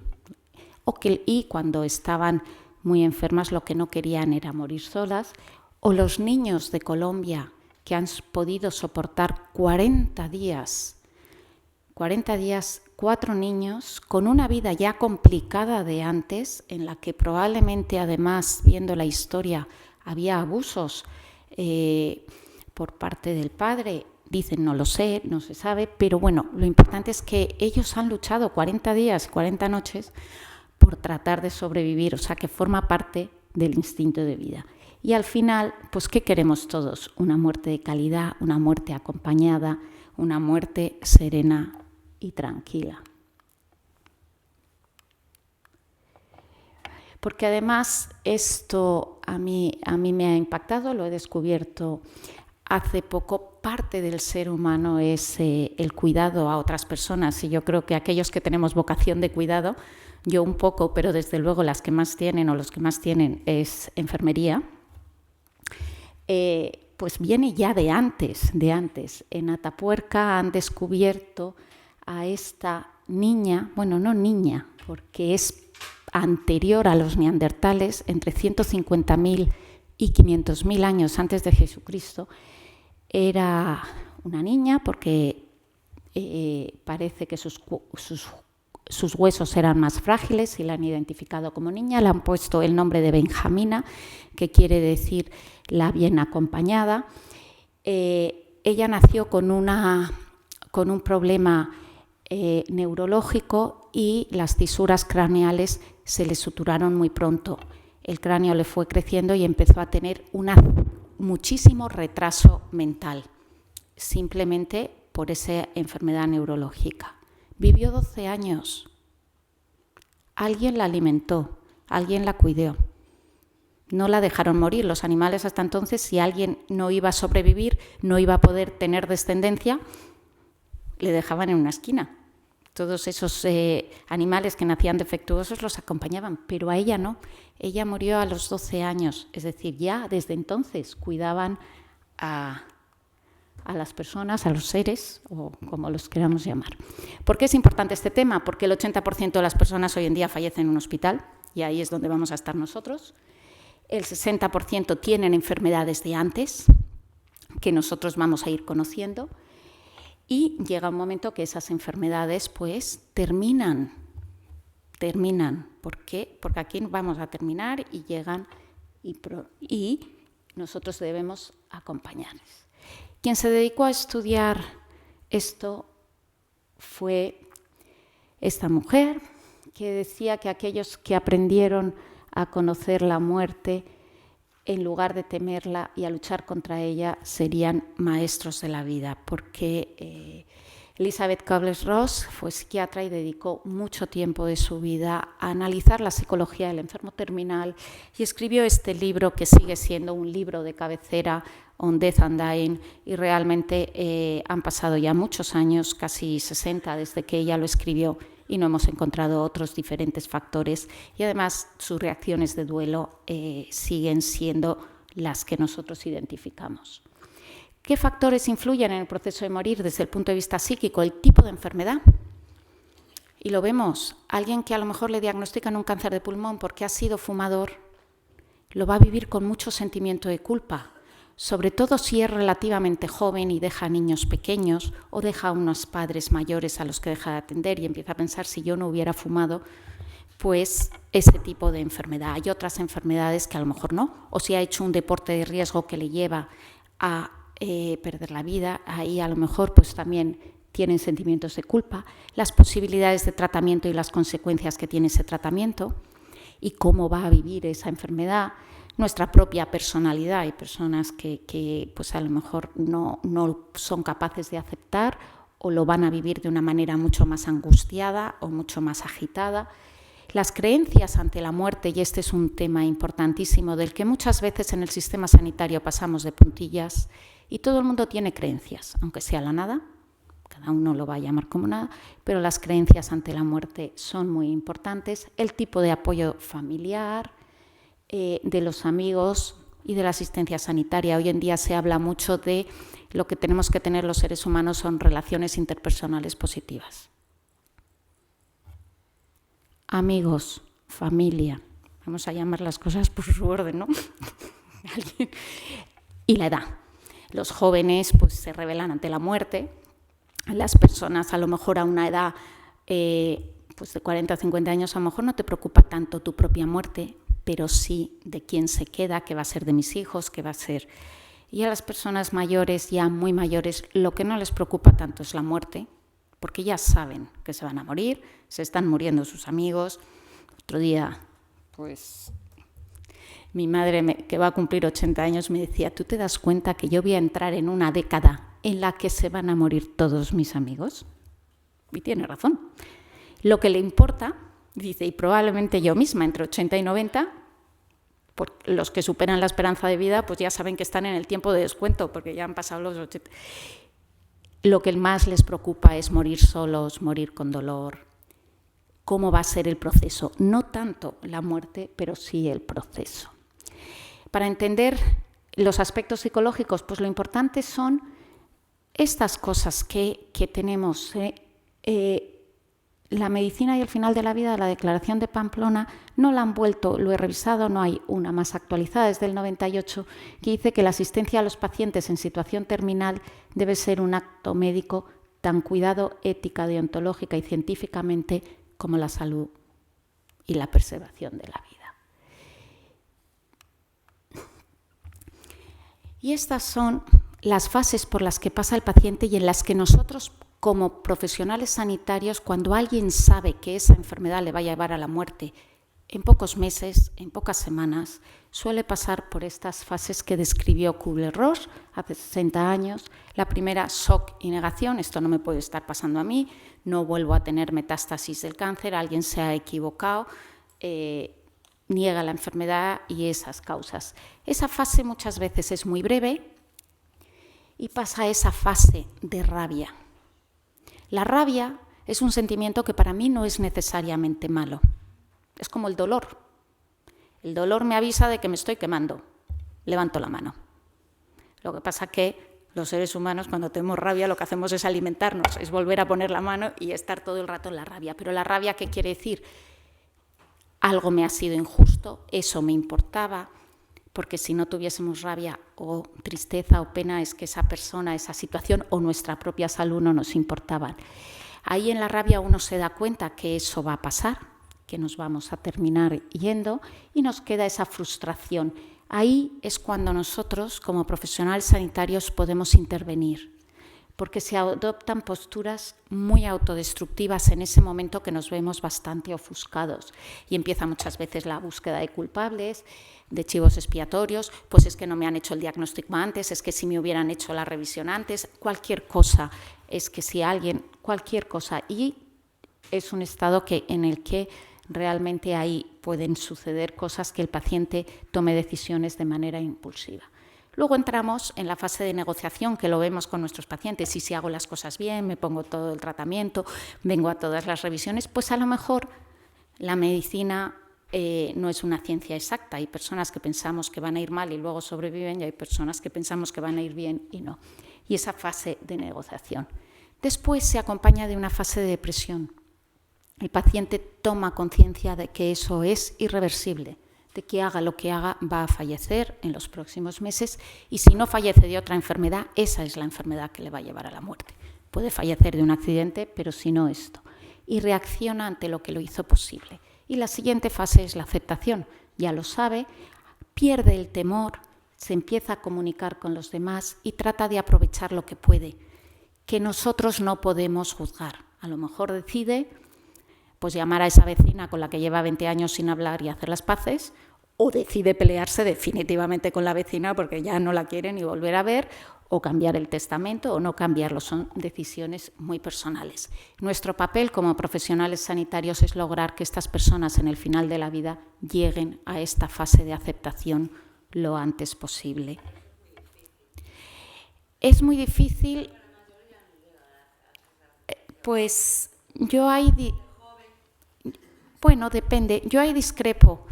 y cuando estaban muy enfermas lo que no querían era morir solas, o los niños de Colombia que han podido soportar 40 días, 4 niños con una vida ya complicada de antes, en la que probablemente además, viendo la historia, había abusos por parte del padre. Dicen, no lo sé, no se sabe, pero bueno, lo importante es que ellos han luchado 40 días, 40 noches por tratar de sobrevivir, o sea que forma parte del instinto de vida. Y al final, pues ¿qué queremos todos? Una muerte de calidad, una muerte acompañada, una muerte serena y tranquila. Porque además esto a mí me ha impactado, lo he descubierto hace poco. Parte del ser humano es el cuidado a otras personas, y yo creo que aquellos que tenemos vocación de cuidado, yo un poco, pero desde luego las que más tienen o los que más tienen es enfermería, pues viene ya de antes. En Atapuerca han descubierto a esta niña, bueno, no niña, porque es anterior a los neandertales, entre 150.000 y 500.000 años antes de Jesucristo. Era una niña porque parece que sus huesos eran más frágiles y la han identificado como niña. Le han puesto el nombre de Benjamina, que quiere decir la bien acompañada. Ella nació con un problema neurológico y las fisuras craneales se le suturaron muy pronto. El cráneo le fue creciendo y empezó a tener muchísimo retraso mental, simplemente por esa enfermedad neurológica. Vivió 12 años. Alguien la alimentó, alguien la cuidó. No la dejaron morir. Los animales hasta entonces, si alguien no iba a sobrevivir, no iba a poder tener descendencia, le dejaban en una esquina. Todos esos animales que nacían defectuosos los acompañaban, pero a ella no. Ella murió a los 12 años, es decir, ya desde entonces cuidaban a las personas, a los seres, o como los queramos llamar. ¿Por qué es importante este tema? Porque el 80% de las personas hoy en día fallecen en un hospital, y ahí es donde vamos a estar nosotros. El 60% tienen enfermedades de antes, que nosotros vamos a ir conociendo, y llega un momento que esas enfermedades pues terminan terminan. ¿Por qué? Porque aquí vamos a terminar y llegan y nosotros debemos acompañarles. Quien se dedicó a estudiar esto fue esta mujer, que decía que aquellos que aprendieron a conocer la muerte, en lugar de temerla y a luchar contra ella, serían maestros de la vida, porque Elizabeth Kubler-Ross fue psiquiatra y dedicó mucho tiempo de su vida a analizar la psicología del enfermo terminal y escribió este libro que sigue siendo un libro de cabecera, On Death and Dying, y realmente han pasado ya muchos años, casi 60 desde que ella lo escribió, y no hemos encontrado otros diferentes factores, y además sus reacciones de duelo siguen siendo las que nosotros identificamos. ¿Qué factores influyen en el proceso de morir desde el punto de vista psíquico? El tipo de enfermedad. Y lo vemos, alguien que a lo mejor le diagnostican un cáncer de pulmón porque ha sido fumador, lo va a vivir con mucho sentimiento de culpa, sobre todo si es relativamente joven y deja niños pequeños o deja a unos padres mayores a los que deja de atender y empieza a pensar, si yo no hubiera fumado, pues ese tipo de enfermedad. Hay otras enfermedades que a lo mejor no, o si ha hecho un deporte de riesgo que le lleva a perder la vida, ahí a lo mejor pues también tienen sentimientos de culpa, las posibilidades de tratamiento y las consecuencias que tiene ese tratamiento y cómo va a vivir esa enfermedad, nuestra propia personalidad. Hay personas que pues a lo mejor no son capaces de aceptar o lo van a vivir de una manera mucho más angustiada o mucho más agitada. Las creencias ante la muerte, y este es un tema importantísimo del que muchas veces en el sistema sanitario pasamos de puntillas, y todo el mundo tiene creencias, aunque sea la nada, cada uno lo va a llamar como nada, pero las creencias ante la muerte son muy importantes. El tipo de apoyo familiar, de los amigos y de la asistencia sanitaria. Hoy en día se habla mucho de lo que tenemos que tener los seres humanos son relaciones interpersonales positivas. Amigos, familia, vamos a llamar las cosas por su orden, ¿no? Y la edad. Los jóvenes pues, se rebelan ante la muerte, las personas a lo mejor a una edad pues de 40 o 50 años a lo mejor no te preocupa tanto tu propia muerte, pero sí de quién se queda, qué va a ser de mis hijos, qué va a ser. Y a las personas mayores, ya muy mayores, lo que no les preocupa tanto es la muerte, porque ya saben que se van a morir, se están muriendo sus amigos. Otro día, pues mi madre, que va a cumplir 80 años, me decía, ¿tú te das cuenta que yo voy a entrar en una década en la que se van a morir todos mis amigos? Y tiene razón. Lo que le importa, dice, y probablemente yo misma, entre 80 y 90, porque los que superan la esperanza de vida, pues ya saben que están en el tiempo de descuento, porque ya han pasado los 80. Lo que más les preocupa es morir solos, morir con dolor. ¿Cómo va a ser el proceso? No tanto la muerte, pero sí el proceso. Para entender los aspectos psicológicos, pues lo importante son estas cosas que tenemos. La medicina y el final de la vida, la Declaración de Pamplona, no la han vuelto, lo he revisado, no hay una más actualizada, desde el 98, que dice que la asistencia a los pacientes en situación terminal debe ser un acto médico tan cuidado ética, deontológica y científicamente como la salud y la preservación de la vida. Y estas son las fases por las que pasa el paciente y en las que nosotros, como profesionales sanitarios, cuando alguien sabe que esa enfermedad le va a llevar a la muerte, en pocos meses, en pocas semanas, suele pasar por estas fases que describió Kubler-Ross hace 60 años. La primera, shock y negación, esto no me puede estar pasando a mí, no vuelvo a tener metástasis del cáncer, alguien se ha equivocado, niega la enfermedad y esas causas. Esa fase muchas veces es muy breve y pasa a esa fase de rabia. La rabia es un sentimiento que para mí no es necesariamente malo. Es como el dolor. El dolor me avisa de que me estoy quemando. Levanto la mano. Lo que pasa es que los seres humanos, cuando tenemos rabia, lo que hacemos es alimentarnos, es volver a poner la mano y estar todo el rato en la rabia. Pero la rabia, ¿qué quiere decir? Algo me ha sido injusto, eso me importaba, porque si no tuviésemos rabia o tristeza o pena es que esa persona, esa situación o nuestra propia salud no nos importaban. Ahí en la rabia uno se da cuenta que eso va a pasar, que nos vamos a terminar yendo y nos queda esa frustración. Ahí es cuando nosotros, como profesionales sanitarios, podemos intervenir, porque se adoptan posturas muy autodestructivas en ese momento que nos vemos bastante ofuscados. Y empieza muchas veces la búsqueda de culpables, de chivos expiatorios, pues es que no me han hecho el diagnóstico antes, es que si me hubieran hecho la revisión antes, cualquier cosa, es que si alguien, cualquier cosa. Y es un estado en el que realmente ahí pueden suceder cosas que el paciente tome decisiones de manera impulsiva. Luego entramos en la fase de negociación, que lo vemos con nuestros pacientes, y si hago las cosas bien, me pongo todo el tratamiento, vengo a todas las revisiones, pues a lo mejor la medicina no es una ciencia exacta. Hay personas que pensamos que van a ir mal y luego sobreviven, y hay personas que pensamos que van a ir bien y no. Y esa fase de negociación. Después se acompaña de una fase de depresión. El paciente toma conciencia de que eso es irreversible, de que haga lo que haga va a fallecer en los próximos meses, y si no fallece de otra enfermedad, esa es la enfermedad que le va a llevar a la muerte. Puede fallecer de un accidente, pero si no esto. Y reacciona ante lo que lo hizo posible. Y la siguiente fase es la aceptación. Ya lo sabe, pierde el temor, se empieza a comunicar con los demás y trata de aprovechar lo que puede, que nosotros no podemos juzgar. A lo mejor decide pues llamar a esa vecina con la que lleva 20 años sin hablar y hacer las paces, o decide pelearse definitivamente con la vecina porque ya no la quiere ni volver a ver, o cambiar el testamento o no cambiarlo. Son decisiones muy personales. Nuestro papel como profesionales sanitarios es lograr que estas personas en el final de la vida lleguen a esta fase de aceptación lo antes posible. Es muy difícil, pues yo ahí... Bueno, depende. Yo ahí discrepo.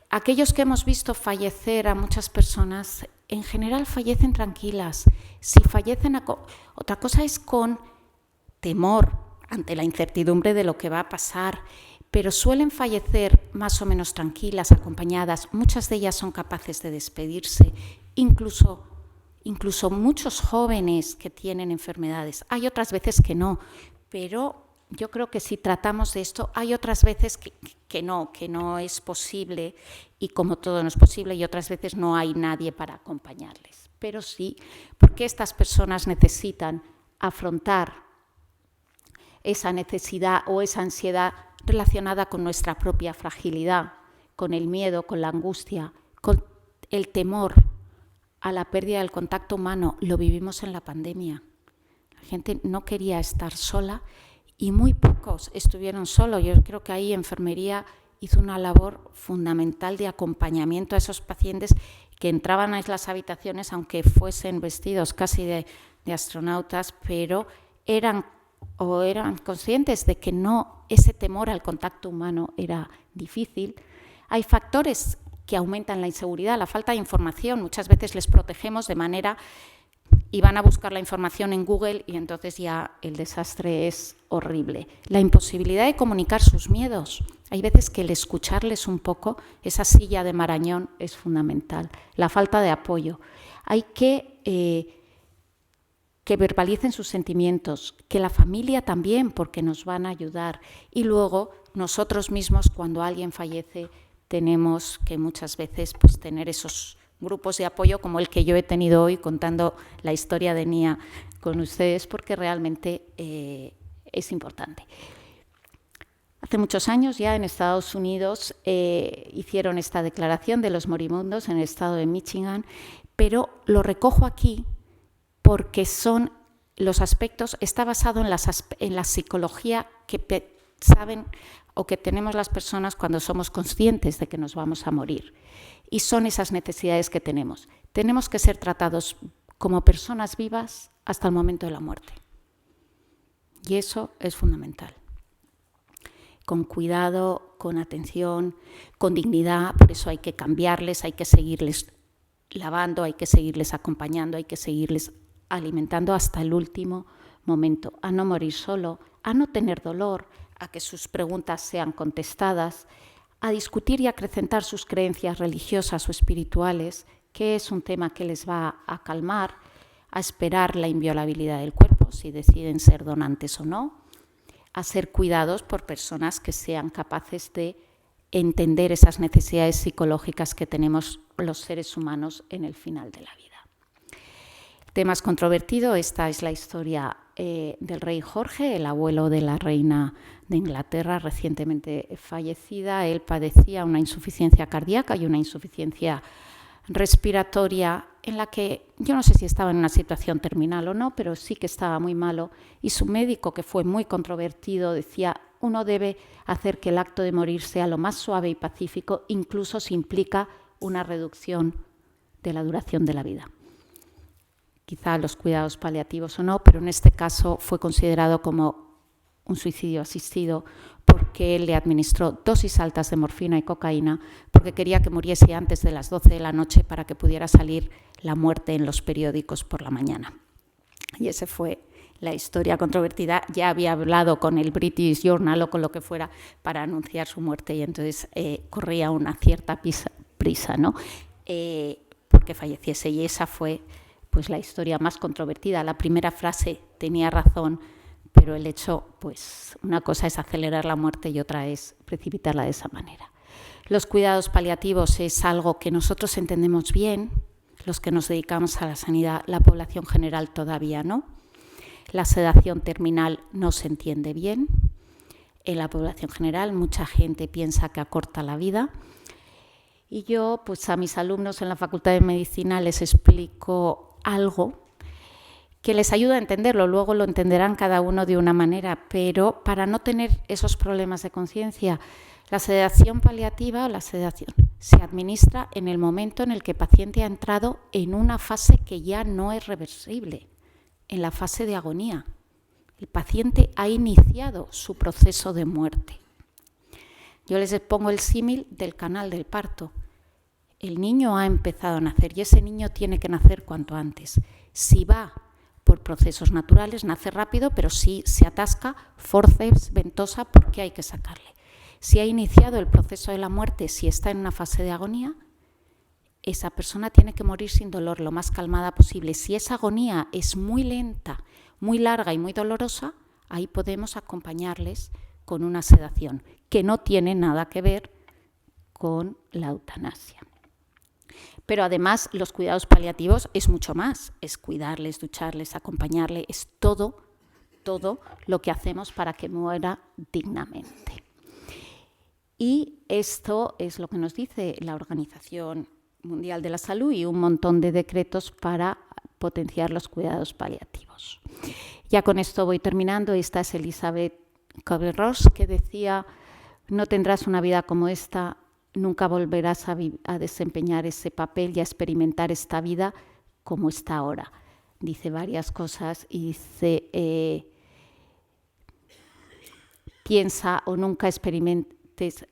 Aquellos que hemos visto fallecer a muchas personas, en general fallecen tranquilas. Si fallecen, otra cosa es con temor ante la incertidumbre de lo que va a pasar, pero suelen fallecer más o menos tranquilas, acompañadas. Muchas de ellas son capaces de despedirse, incluso muchos jóvenes que tienen enfermedades. Hay otras veces que no, pero yo creo que si tratamos de esto, hay otras veces que no es posible, y como todo no es posible, y otras veces no hay nadie para acompañarles. Pero sí, porque estas personas necesitan afrontar esa necesidad o esa ansiedad relacionada con nuestra propia fragilidad, con el miedo, con la angustia, con el temor a la pérdida del contacto humano. Lo vivimos en la pandemia. La gente no quería estar sola y muy pocos estuvieron solos. Yo creo que ahí enfermería hizo una labor fundamental de acompañamiento a esos pacientes que entraban a las habitaciones, aunque fuesen vestidos casi de astronautas, pero eran conscientes de que no, ese temor al contacto humano era difícil. Hay factores que aumentan la inseguridad, la falta de información. Muchas veces les protegemos de manera y van a buscar la información en Google y entonces ya el desastre es horrible. La imposibilidad de comunicar sus miedos. Hay veces que el escucharles un poco, esa silla de Marañón, es fundamental. La falta de apoyo. Hay que verbalicen sus sentimientos, que la familia también, porque nos van a ayudar. Y luego nosotros mismos, cuando alguien fallece, tenemos que muchas veces pues, tener esos grupos de apoyo como el que yo he tenido hoy contando la historia de Nia con ustedes, porque realmente es importante. Hace muchos años ya en Estados Unidos hicieron esta declaración de los moribundos en el estado de Michigan, pero lo recojo aquí porque son los aspectos, está basado en la psicología que saben o que tenemos las personas cuando somos conscientes de que nos vamos a morir. Y son esas necesidades que tenemos. Tenemos que ser tratados como personas vivas hasta el momento de la muerte. Y eso es fundamental. Con cuidado, con atención, con dignidad. Por eso hay que cambiarles, hay que seguirles lavando, hay que seguirles acompañando, hay que seguirles alimentando hasta el último momento. A no morir solo, a no tener dolor, a que sus preguntas sean contestadas, a discutir y acrecentar sus creencias religiosas o espirituales, que es un tema que les va a calmar, a esperar la inviolabilidad del cuerpo, si deciden ser donantes o no, a ser cuidados por personas que sean capaces de entender esas necesidades psicológicas que tenemos los seres humanos en el final de la vida. Tema más controvertido, esta es la historia del rey Jorge, el abuelo de la reina de Inglaterra recientemente fallecida. Él padecía una insuficiencia cardíaca y una insuficiencia respiratoria en la que yo no sé si estaba en una situación terminal o no, pero sí que estaba muy malo, y su médico, que fue muy controvertido, decía: uno debe hacer que el acto de morir sea lo más suave y pacífico, incluso si implica una reducción de la duración de la vida. Quizá los cuidados paliativos o no, pero en este caso fue considerado como un suicidio asistido porque él le administró dosis altas de morfina y cocaína porque quería que muriese antes de las 12 de la noche para que pudiera salir la muerte en los periódicos por la mañana. Y esa fue la historia controvertida. Ya había hablado con el British Journal o con lo que fuera para anunciar su muerte, y entonces corría una cierta prisa, ¿no? Porque falleciese, y esa fue pues la historia más controvertida. La primera frase tenía razón, pero el hecho, pues una cosa es acelerar la muerte y otra es precipitarla de esa manera. Los cuidados paliativos es algo que nosotros entendemos bien, los que nos dedicamos a la sanidad, la población general todavía no. La sedación terminal no se entiende bien. En la población general mucha gente piensa que acorta la vida. Y yo, pues a mis alumnos en la Facultad de Medicina les explico algo que les ayuda a entenderlo. Luego lo entenderán cada uno de una manera, pero para no tener esos problemas de conciencia, la sedación paliativa o la sedación se administra en el momento en el que el paciente ha entrado en una fase que ya no es reversible, en la fase de agonía. El paciente ha iniciado su proceso de muerte. Yo les pongo el símil del canal del parto. El niño ha empezado a nacer y ese niño tiene que nacer cuanto antes. Si va por procesos naturales, nace rápido, pero si se atasca, forceps, ventosa, porque hay que sacarle. Si ha iniciado el proceso de la muerte, si está en una fase de agonía, esa persona tiene que morir sin dolor, lo más calmada posible. Si esa agonía es muy lenta, muy larga y muy dolorosa, ahí podemos acompañarles con una sedación, que no tiene nada que ver con la eutanasia. Pero además los cuidados paliativos es mucho más, es cuidarles, ducharles, acompañarles, es todo lo que hacemos para que muera dignamente. Y esto es lo que nos dice la Organización Mundial de la Salud y un montón de decretos para potenciar los cuidados paliativos. Ya con esto voy terminando. Esta es Elizabeth Kubler-Ross, que decía: no tendrás una vida como esta, nunca volverás a desempeñar ese papel y a experimentar esta vida como está ahora. Dice varias cosas y dice, piensa o nunca experimentes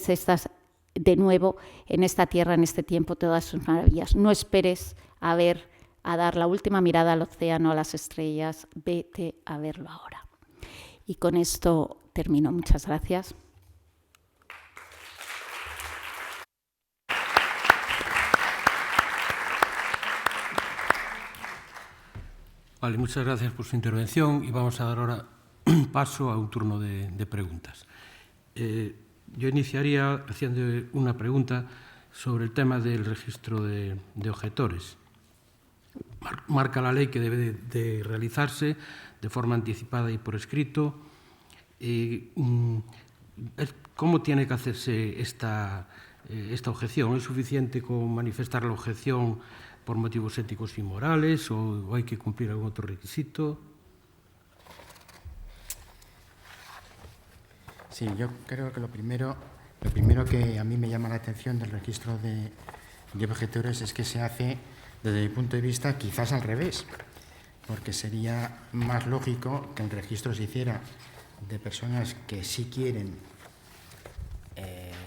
estas de nuevo en esta tierra, en este tiempo, todas sus maravillas. No esperes a dar la última mirada al océano, a las estrellas, vete a verlo ahora. Y con esto termino. Muchas gracias. Vale, muchas gracias por su intervención y vamos a dar ahora paso a un turno de preguntas. Yo iniciaría haciendo una pregunta sobre el tema del registro de objetores. Marca la ley que debe de realizarse de forma anticipada y por escrito. ¿Cómo tiene que hacerse esta objeción? ¿Es suficiente con manifestar la objeción por motivos éticos y morales o hay que cumplir algún otro requisito? Sí, yo creo que lo primero que a mí me llama la atención del registro de objetores es que se hace, desde mi punto de vista, quizás al revés, porque sería más lógico que el registro se hiciera de personas que sí quieren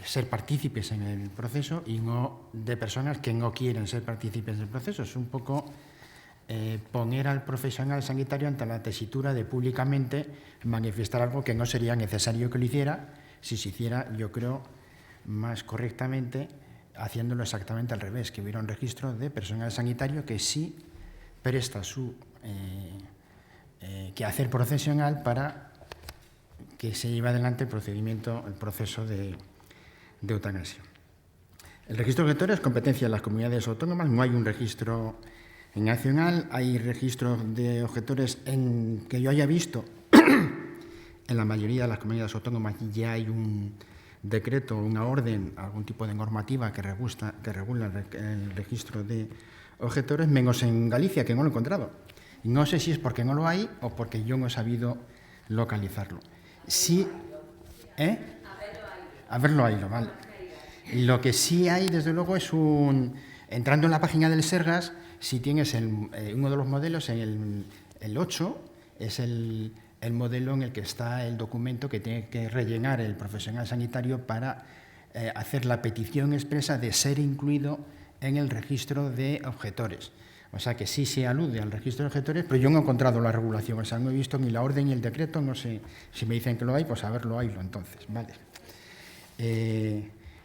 ser partícipes en el proceso y no de personas que no quieren ser partícipes del proceso. Es un poco poner al profesional sanitario ante la tesitura de públicamente manifestar algo que no sería necesario que lo hiciera, si se hiciera, yo creo, más correctamente, haciéndolo exactamente al revés, que hubiera un registro de personal sanitario que sí presta su quehacer procesional para que se lleve adelante el proceso de eutanasia. El registro de objetores es competencia de las comunidades autónomas, no hay un registro nacional, hay registros de objetores que yo haya visto. En la mayoría de las comunidades autónomas ya hay un decreto, una orden, algún tipo de normativa que regula el registro de objetores, menos en Galicia, que no lo he encontrado. Y no sé si es porque no lo hay o porque yo no he sabido localizarlo. Sí, haberlo ido, vale. Lo que sí hay, desde luego, es entrando en la página del Sergas, si tienes uno de los modelos, el 8, es el modelo en el que está el documento que tiene que rellenar el profesional sanitario para hacer la petición expresa de ser incluido en el registro de objetores. O sea que sí se alude al registro de objetores, pero yo no he encontrado la regulación, o sea, no he visto ni la orden ni el decreto, no sé si me dicen que lo hay, pues a verlo haylo entonces, ¿vale?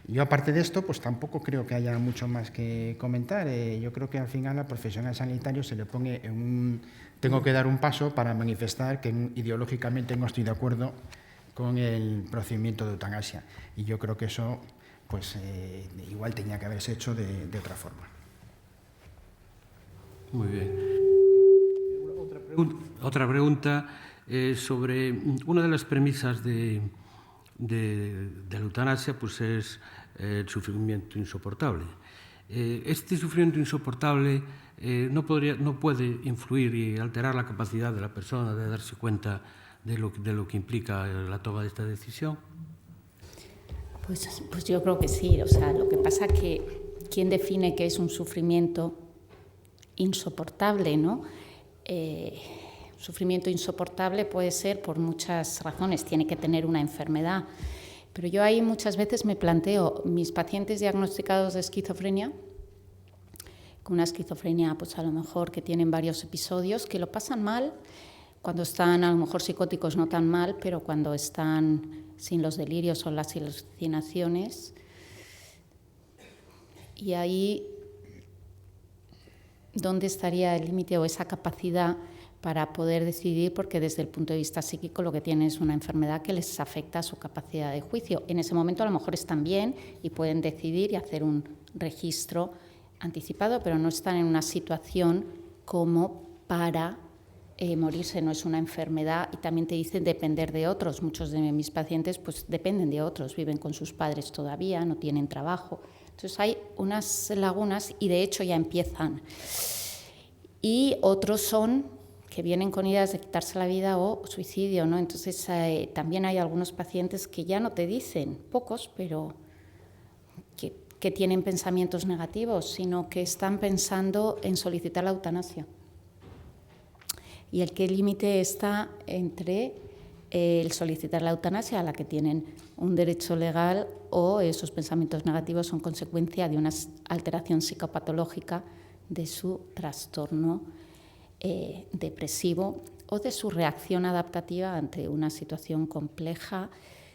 Yo, aparte de esto, pues tampoco creo que haya mucho más que comentar. Yo creo que al final al profesional sanitario se le pone tengo que dar un paso para manifestar que ideológicamente no estoy de acuerdo con el procedimiento de eutanasia. Y yo creo que eso, pues igual tenía que haberse hecho de otra forma. Muy bien. Otra pregunta sobre una de las premisas de la eutanasia, pues es el sufrimiento insoportable. Este sufrimiento insoportable no puede influir y alterar la capacidad de la persona de darse cuenta de lo que implica la toma de esta decisión. Pues yo creo que sí. O sea, lo que pasa es que ¿quién define qué es un sufrimiento insoportable, ¿no? Sufrimiento insoportable puede ser por muchas razones, tiene que tener una enfermedad. Pero yo ahí muchas veces me planteo, mis pacientes diagnosticados de esquizofrenia, con una esquizofrenia pues a lo mejor que tienen varios episodios, que lo pasan mal, cuando están a lo mejor psicóticos no tan mal, pero cuando están sin los delirios o las alucinaciones. Y ahí, ¿dónde estaría el límite o esa capacidad para poder decidir? Porque desde el punto de vista psíquico lo que tienen es una enfermedad que les afecta a su capacidad de juicio. En ese momento a lo mejor están bien y pueden decidir y hacer un registro anticipado, pero no están en una situación como para morirse. No es una enfermedad, y también te dicen depender de otros. Muchos de mis pacientes pues dependen de otros, viven con sus padres todavía, no tienen trabajo. Entonces hay unas lagunas y de hecho ya empiezan. Y otros son que vienen con ideas de quitarse la vida o suicidio, ¿no? Entonces también hay algunos pacientes que ya no te dicen, pocos, pero que tienen pensamientos negativos, sino que están pensando en solicitar la eutanasia. Y el límite está entre el solicitar la eutanasia, a la que tienen un derecho legal, o esos pensamientos negativos son consecuencia de una alteración psicopatológica de su trastorno depresivo o de su reacción adaptativa ante una situación compleja.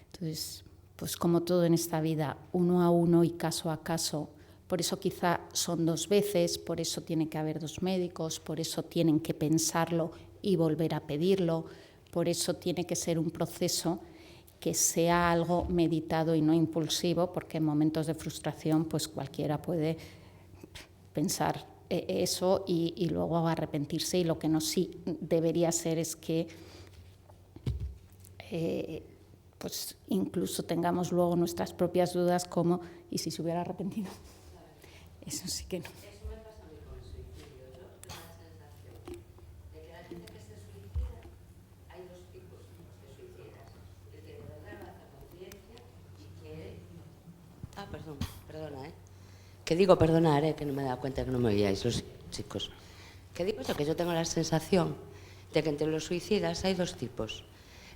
Entonces, pues como todo en esta vida, uno a uno y caso a caso. Por eso quizá son 2 veces, por eso tiene que haber 2 médicos, por eso tienen que pensarlo y volver a pedirlo, por eso tiene que ser un proceso que sea algo meditado y no impulsivo, porque en momentos de frustración pues cualquiera puede pensar eso y luego arrepentirse, y lo que no sí debería ser es que pues incluso tengamos luego nuestras propias dudas como ¿y si se hubiera arrepentido? Eso sí que no. Eso me pasa a mí con el suicidio. Yo tengo la sensación de que la gente que se suicida, hay 2 tipos de suicidas. El que de verdad va a hacer conciencia y quiere... perdona, Que digo perdonar, que no me he dado cuenta que no me oíais los chicos. Que digo yo, que yo tengo la sensación de que entre los suicidas hay 2 tipos.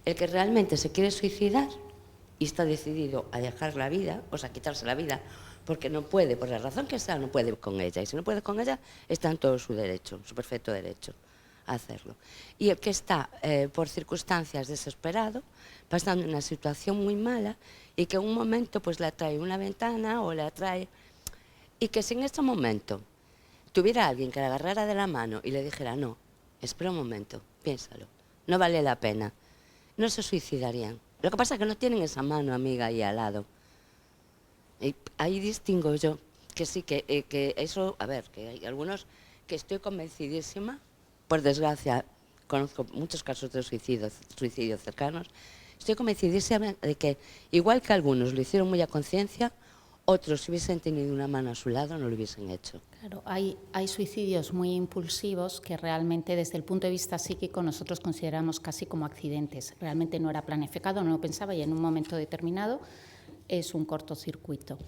El que realmente se quiere suicidar y está decidido a dejar la vida, o sea, quitarse la vida, porque no puede, por la razón que sea, no puede con ella. Y si no puede con ella, está en todo su derecho, su perfecto derecho a hacerlo. Y el que está, por circunstancias, desesperado, pasando una situación muy mala y que en un momento pues le atrae una ventana o le atrae... Y que si en este momento tuviera alguien que le agarrara de la mano y le dijera, no, espera un momento, piénsalo, no vale la pena, no se suicidarían. Lo que pasa es que no tienen esa mano amiga ahí al lado. Y ahí distingo yo que sí, que eso, a ver, que hay algunos que estoy convencidísima, por desgracia, conozco muchos casos de suicidios cercanos, estoy convencidísima de que, igual que algunos lo hicieron muy a conciencia, otros, si hubiesen tenido una mano a su lado, no lo hubiesen hecho. Claro, hay suicidios muy impulsivos que realmente, desde el punto de vista psíquico, nosotros consideramos casi como accidentes. Realmente no era planificado, no lo pensaba, y en un momento determinado es un cortocircuito.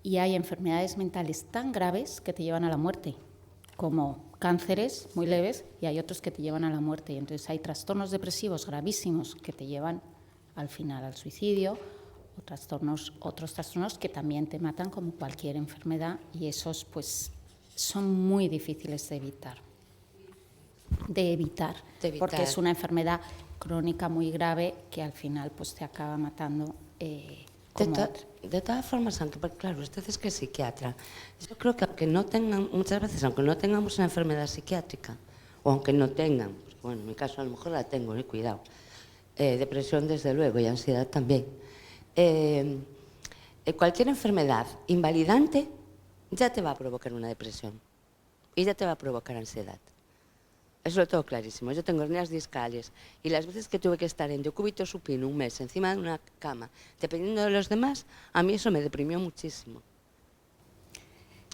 Y hay enfermedades mentales tan graves que te llevan a la muerte, como cánceres muy leves, y hay otros que te llevan a la muerte. Y entonces hay trastornos depresivos gravísimos que te llevan al final al suicidio, o otros trastornos que también te matan, como cualquier enfermedad, y esos pues son muy difíciles de evitar, porque es una enfermedad crónica muy grave que al final pues te acaba matando. De todas formas, aunque, claro, usted es que es psiquiatra, yo creo que aunque no tengan, muchas veces, aunque no tengamos una enfermedad psiquiátrica, o aunque no tengan, pues, bueno, en mi caso a lo mejor la tengo, cuidado, depresión desde luego y ansiedad también, cualquier enfermedad invalidante ya te va a provocar una depresión y ya te va a provocar ansiedad. Eso lo tengo clarísimo. Yo tengo hernias discales y las veces que tuve que estar en decúbito supino un mes encima de una cama, dependiendo de los demás, a mí eso me deprimió muchísimo.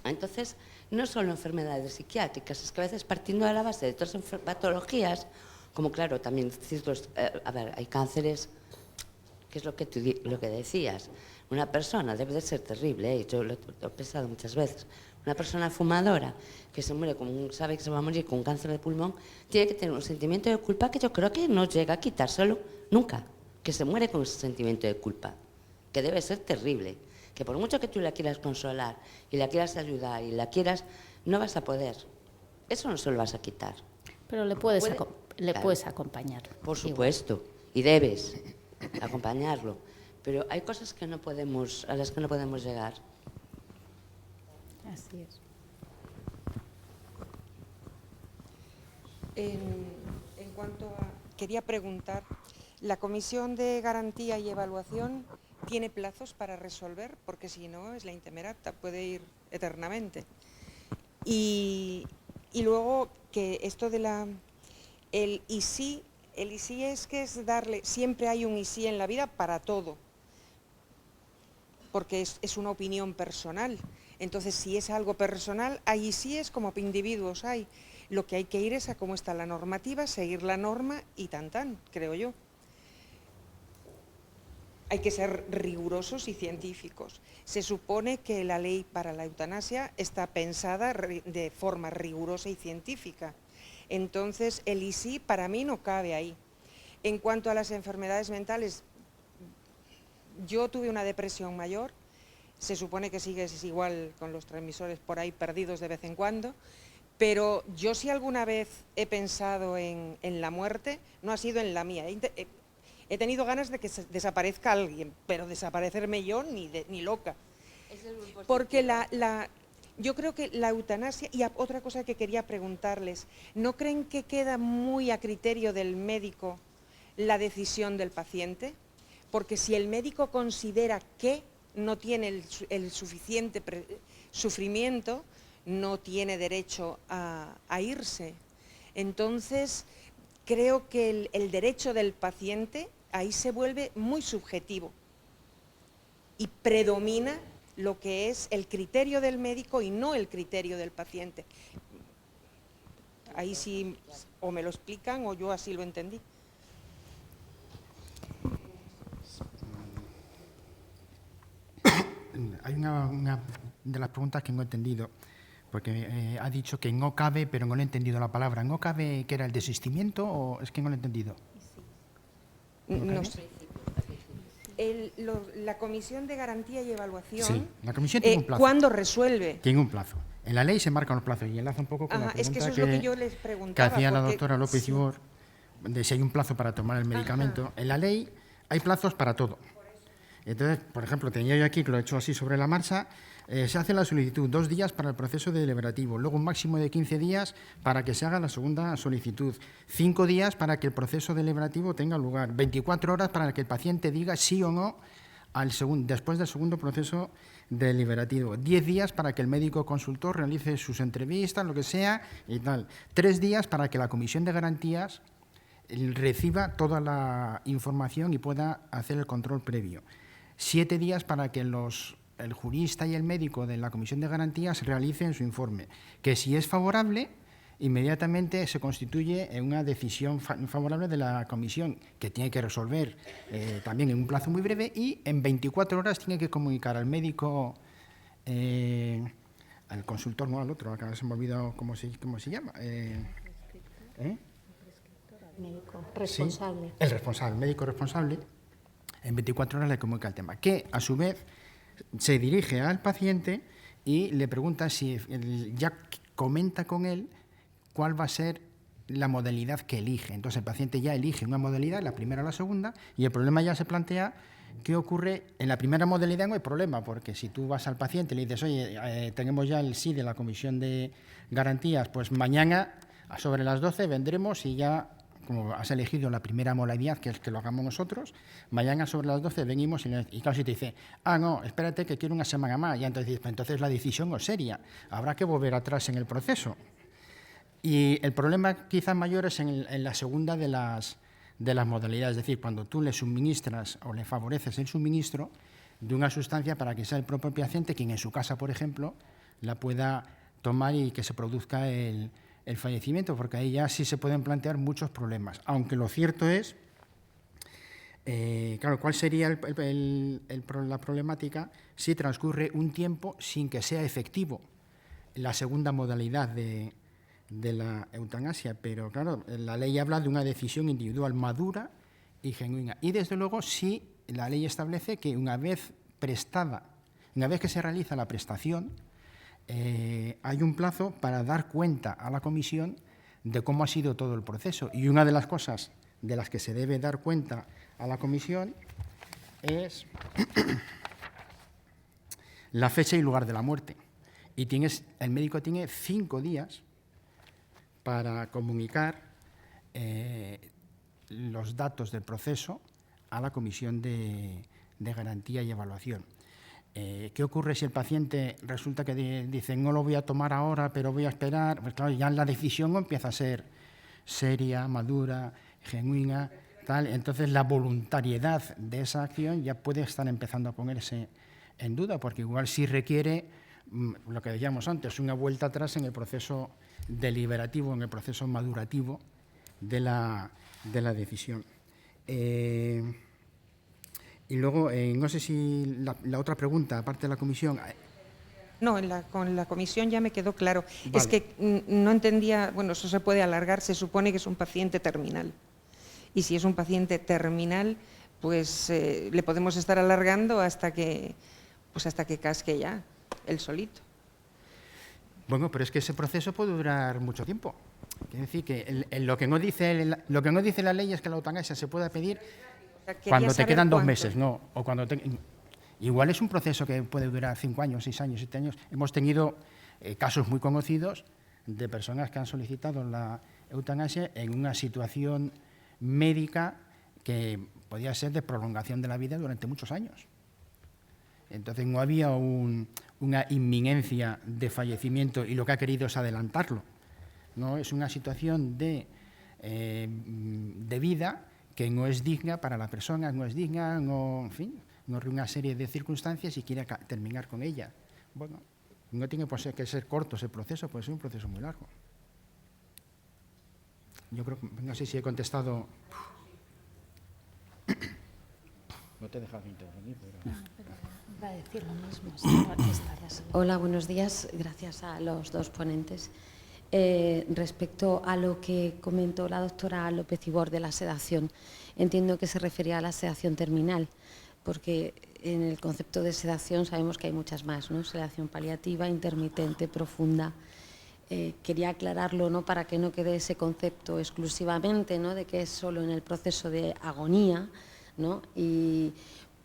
Entonces, no solo enfermedades psiquiátricas, es que a veces partiendo de la base de todas las patologías, como claro, también ciertos, a ver, hay cánceres, que es lo que decías, una persona debe de ser terrible, yo lo he pensado muchas veces, una persona fumadora que se muere, sabe que se va a morir con un cáncer de pulmón, tiene que tener un sentimiento de culpa que yo creo que no llega a quitárselo nunca, que se muere con ese sentimiento de culpa, que debe ser terrible, que por mucho que tú la quieras consolar y la quieras ayudar y la quieras, no vas a poder. Eso no se lo vas a quitar. Pero le puedes acompañar. Por supuesto, y debes acompañarlo, pero hay cosas que no podemos, a las que no podemos llegar. Así es. En cuanto a... Quería preguntar, ¿la Comisión de Garantía y Evaluación tiene plazos para resolver? Porque si no, es la intemerata, puede ir eternamente. Y luego, que esto de el y sí es que es darle... Siempre hay un y sí en la vida para todo, porque es una opinión personal. Entonces, si es algo personal, ahí sí es como individuos hay. Lo que hay que ir es a cómo está la normativa, seguir la norma y tan, creo yo. Hay que ser rigurosos y científicos. Se supone que la ley para la eutanasia está pensada de forma rigurosa y científica. Entonces, el y sí para mí no cabe ahí. En cuanto a las enfermedades mentales, yo tuve una depresión mayor. Se supone que sigues igual con los transmisores por ahí perdidos de vez en cuando, pero yo si alguna vez he pensado en la muerte, no ha sido en la mía. He tenido ganas de que desaparezca alguien, pero desaparecerme yo ni loca. Porque yo creo que la eutanasia, y otra cosa que quería preguntarles, ¿no creen que queda muy a criterio del médico la decisión del paciente? Porque si el médico considera que no tiene el suficiente sufrimiento, no tiene derecho a irse. Entonces, creo que el derecho del paciente ahí se vuelve muy subjetivo y predomina lo que es el criterio del médico y no el criterio del paciente. Ahí sí, o me lo explican o yo así lo entendí. Hay una de las preguntas que no he entendido, porque ha dicho que no cabe, pero no he entendido la palabra. ¿No cabe que era el desistimiento o es que no lo he entendido? No sé. La Comisión de Garantía y Evaluación, sí, la comisión tiene un plazo. ¿Cuándo resuelve? Tiene un plazo. En la ley se marcan los plazos y enlaza un poco con la pregunta es que eso es lo que yo les preguntaba, que hacía la doctora López sí. Ibor, de si hay un plazo para tomar el medicamento. En la ley hay plazos para todo. Entonces, por ejemplo, tenía yo aquí, que lo he hecho así sobre la marcha, Se hace la solicitud, 2 días para el proceso deliberativo, luego un máximo de 15 días para que se haga la segunda solicitud, 5 días para que el proceso deliberativo tenga lugar, 24 horas para que el paciente diga sí o no después del segundo proceso deliberativo, 10 días para que el médico consultor realice sus entrevistas, lo que sea y tal, 3 días para que la Comisión de Garantías reciba toda la información y pueda hacer el control previo, 7 días para que el jurista y el médico de la Comisión de Garantías realicen su informe, que si es favorable, inmediatamente se constituye en una decisión favorable de la comisión, que tiene que resolver también en un plazo muy breve, y en 24 horas tiene que comunicar al médico, al consultor, no al otro, acá se me ha olvidado cómo se llama. Médico responsable. Sí, el responsable, el médico responsable, en 24 horas le comunica el tema, que a su vez se dirige al paciente y le pregunta si ya comenta con él cuál va a ser la modalidad que elige. Entonces el paciente ya elige una modalidad, la primera o la segunda, y el problema ya se plantea qué ocurre. En la primera modalidad no hay problema, porque si tú vas al paciente y le dices, oye, tenemos ya el sí de la Comisión de Garantías, pues mañana sobre las 12 vendremos y ya, como has elegido la primera modalidad, que es que lo hagamos nosotros, mañana sobre las 12 venimos y claro, si te dice, no, espérate que quiero una semana más, ya entonces la decisión no es seria, habrá que volver atrás en el proceso. Y el problema quizás mayor es en la segunda de las modalidades, es decir, cuando tú le suministras o le favoreces el suministro de una sustancia para que sea el propio paciente quien en su casa, por ejemplo, la pueda tomar y que se produzca el fallecimiento, porque ahí ya sí se pueden plantear muchos problemas. Aunque lo cierto es, claro, ¿cuál sería la problemática si transcurre un tiempo sin que sea efectivo la segunda modalidad de la eutanasia? Pero claro, la ley habla de una decisión individual madura y genuina. Y desde luego sí, la ley establece que una vez prestada, una vez que se realiza la prestación, hay un plazo para dar cuenta a la comisión de cómo ha sido todo el proceso. Y una de las cosas de las que se debe dar cuenta a la comisión es la fecha y lugar de la muerte. Y el médico tiene 5 días para comunicar los datos del proceso a la Comisión de Garantía y Evaluación. ¿Qué ocurre si el paciente resulta que dice no lo voy a tomar ahora, pero voy a esperar? Pues claro, ya la decisión empieza a ser seria, madura, genuina, tal. Entonces la voluntariedad de esa acción ya puede estar empezando a ponerse en duda, porque igual sí requiere, lo que decíamos antes, una vuelta atrás en el proceso deliberativo, en el proceso madurativo de la decisión. Y luego, no sé si la otra pregunta, aparte de la comisión. No, con la comisión ya me quedó claro. Vale. Es que no entendía, bueno, eso se puede alargar, se supone que es un paciente terminal. Y si es un paciente terminal, pues le podemos estar alargando hasta que casque ya, él solito. Bueno, pero es que ese proceso puede durar mucho tiempo. Quiere decir que lo que no dice la ley es que la eutanasia se pueda pedir cuando te quedan 2 meses, no, o cuando igual es un proceso que puede durar 5 años, 6 años, 7 años. Hemos tenido casos muy conocidos de personas que han solicitado la eutanasia en una situación médica que podía ser de prolongación de la vida durante muchos años. Entonces no había una inminencia de fallecimiento y lo que ha querido es adelantarlo. No es una situación de vida que no es digna para la persona, no es digna, no, en fin, no reúne una serie de circunstancias y quiere terminar con ella. Bueno, no tiene que ser corto ese proceso, puede ser un proceso muy largo. Yo creo que, no sé si he contestado. No te he dejado intervenir, pero. Va a decir lo mismo. Hola, buenos días. Gracias a los 2 ponentes. Respecto a lo que comentó la doctora López Ibor de la sedación, entiendo que se refería a la sedación terminal, porque en el concepto de sedación sabemos que hay muchas más, ¿no? Sedación paliativa, intermitente, profunda. Quería aclararlo, ¿no?, para que no quede ese concepto exclusivamente, ¿no?, de que es solo en el proceso de agonía, ¿no? Y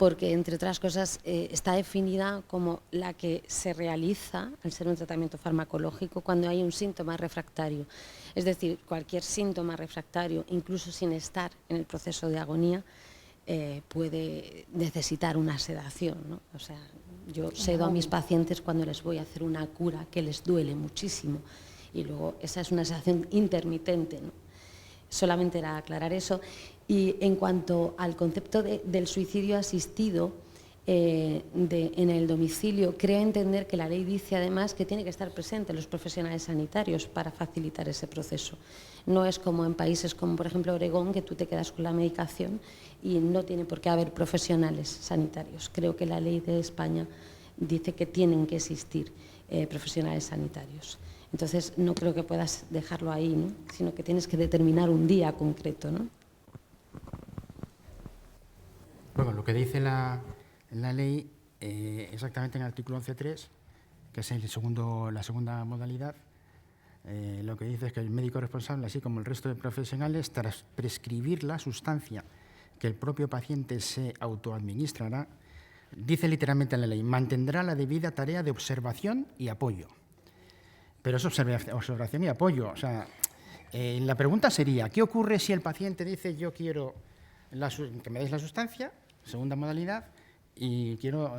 porque, entre otras cosas, está definida como la que se realiza, al ser un tratamiento farmacológico, cuando hay un síntoma refractario. Es decir, cualquier síntoma refractario, incluso sin estar en el proceso de agonía, puede necesitar una sedación, ¿no? O sea, yo sedo a mis pacientes cuando les voy a hacer una cura que les duele muchísimo, y luego esa es una sedación intermitente, ¿no? Solamente era aclarar eso. Y en cuanto al concepto del suicidio asistido en el domicilio, creo entender que la ley dice además que tiene que estar presente los profesionales sanitarios para facilitar ese proceso. No es como en países como, por ejemplo, Oregón, que tú te quedas con la medicación y no tiene por qué haber profesionales sanitarios. Creo que la ley de España dice que tienen que existir profesionales sanitarios. Entonces, no creo que puedas dejarlo ahí, ¿no? Sino que tienes que determinar un día concreto, ¿no? Bueno, lo que dice la ley, exactamente en el artículo 11.3, que es la segunda modalidad, lo que dice es que el médico responsable, así como el resto de profesionales, tras prescribir la sustancia que el propio paciente se autoadministrará, dice literalmente en la ley, mantendrá la debida tarea de observación y apoyo. Pero es observación y apoyo. O sea, la pregunta sería, ¿qué ocurre si el paciente dice yo quiero que me deis la sustancia, segunda modalidad, y quiero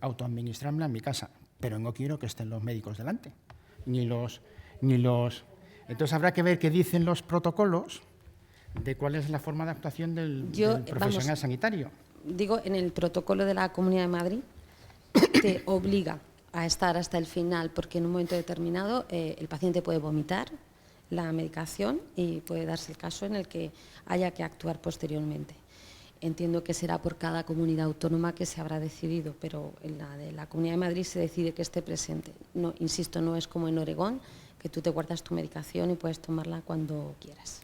autoadministrarla en mi casa, pero no quiero que estén los médicos delante, ni los... Entonces habrá que ver qué dicen los protocolos de cuál es la forma de actuación del profesional sanitario. Digo, en el protocolo de la Comunidad de Madrid te obliga a estar hasta el final, porque en un momento determinado el paciente puede vomitar la medicación y puede darse el caso en el que haya que actuar posteriormente. Entiendo que será por cada comunidad autónoma que se habrá decidido, pero en la de la Comunidad de Madrid se decide que esté presente. No, insisto, no es como en Oregón, que tú te guardas tu medicación y puedes tomarla cuando quieras.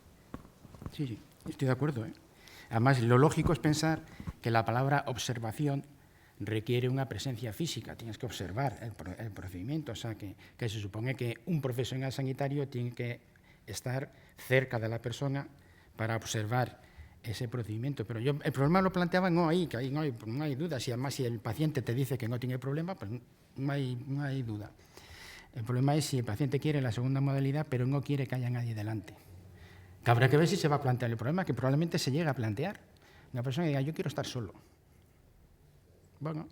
Sí, estoy de acuerdo, ¿eh? Además, lo lógico es pensar que la palabra observación requiere una presencia física, tienes que observar el procedimiento, o sea, que se supone que un profesional sanitario tiene que estar cerca de la persona para observar ese procedimiento. Pero yo el problema lo planteaba no ahí, que ahí no hay duda. Si además si el paciente te dice que no tiene problema, pues no hay duda. El problema es si el paciente quiere la segunda modalidad, pero no quiere que haya nadie delante. Que habrá que ver si se va a plantear el problema, que probablemente se llegue a plantear. Una persona que diga, yo quiero estar solo. Bueno,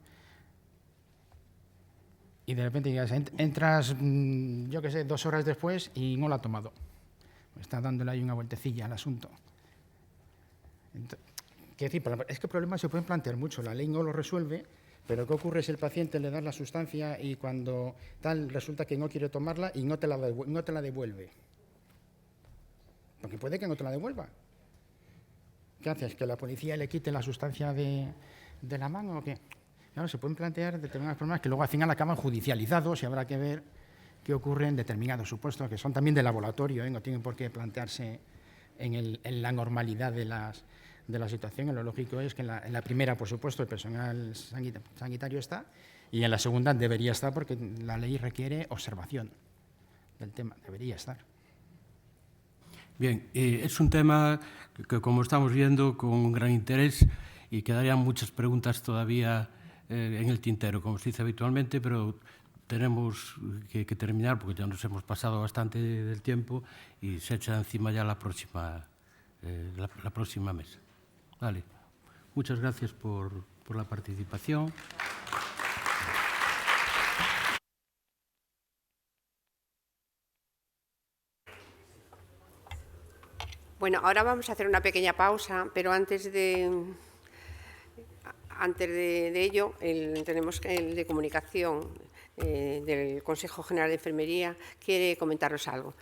y de repente digas, entras, yo qué sé, 2 horas después y no lo ha tomado. Está dándole ahí una vueltecilla al asunto. Es que problemas se pueden plantear mucho, la ley no lo resuelve, pero ¿qué ocurre si el paciente le da la sustancia y cuando tal resulta que no quiere tomarla y no te la devuelve? Porque puede que no te la devuelva. ¿Qué haces? ¿Que la policía le quite la sustancia de la mano o qué? Claro, se pueden plantear determinados problemas que luego al final acaban judicializados y habrá que ver qué ocurre en determinados supuestos, que son también de laboratorio, no tienen por qué plantearse en la normalidad de la situación. Lo lógico es que en la primera, por supuesto, el personal sanitario está, y en la segunda debería estar porque la ley requiere observación del tema, debería estar. Bien, es un tema que, como estamos viendo, con un gran interés, y quedarían muchas preguntas todavía en el tintero, como se dice habitualmente, pero tenemos que terminar porque ya nos hemos pasado bastante del tiempo y se echa encima ya la próxima mesa. Vale. Muchas gracias por la participación. Bueno, ahora vamos a hacer una pequeña pausa, pero antes de ello, tenemos el de comunicación del Consejo General de Enfermería quiere comentarnos algo.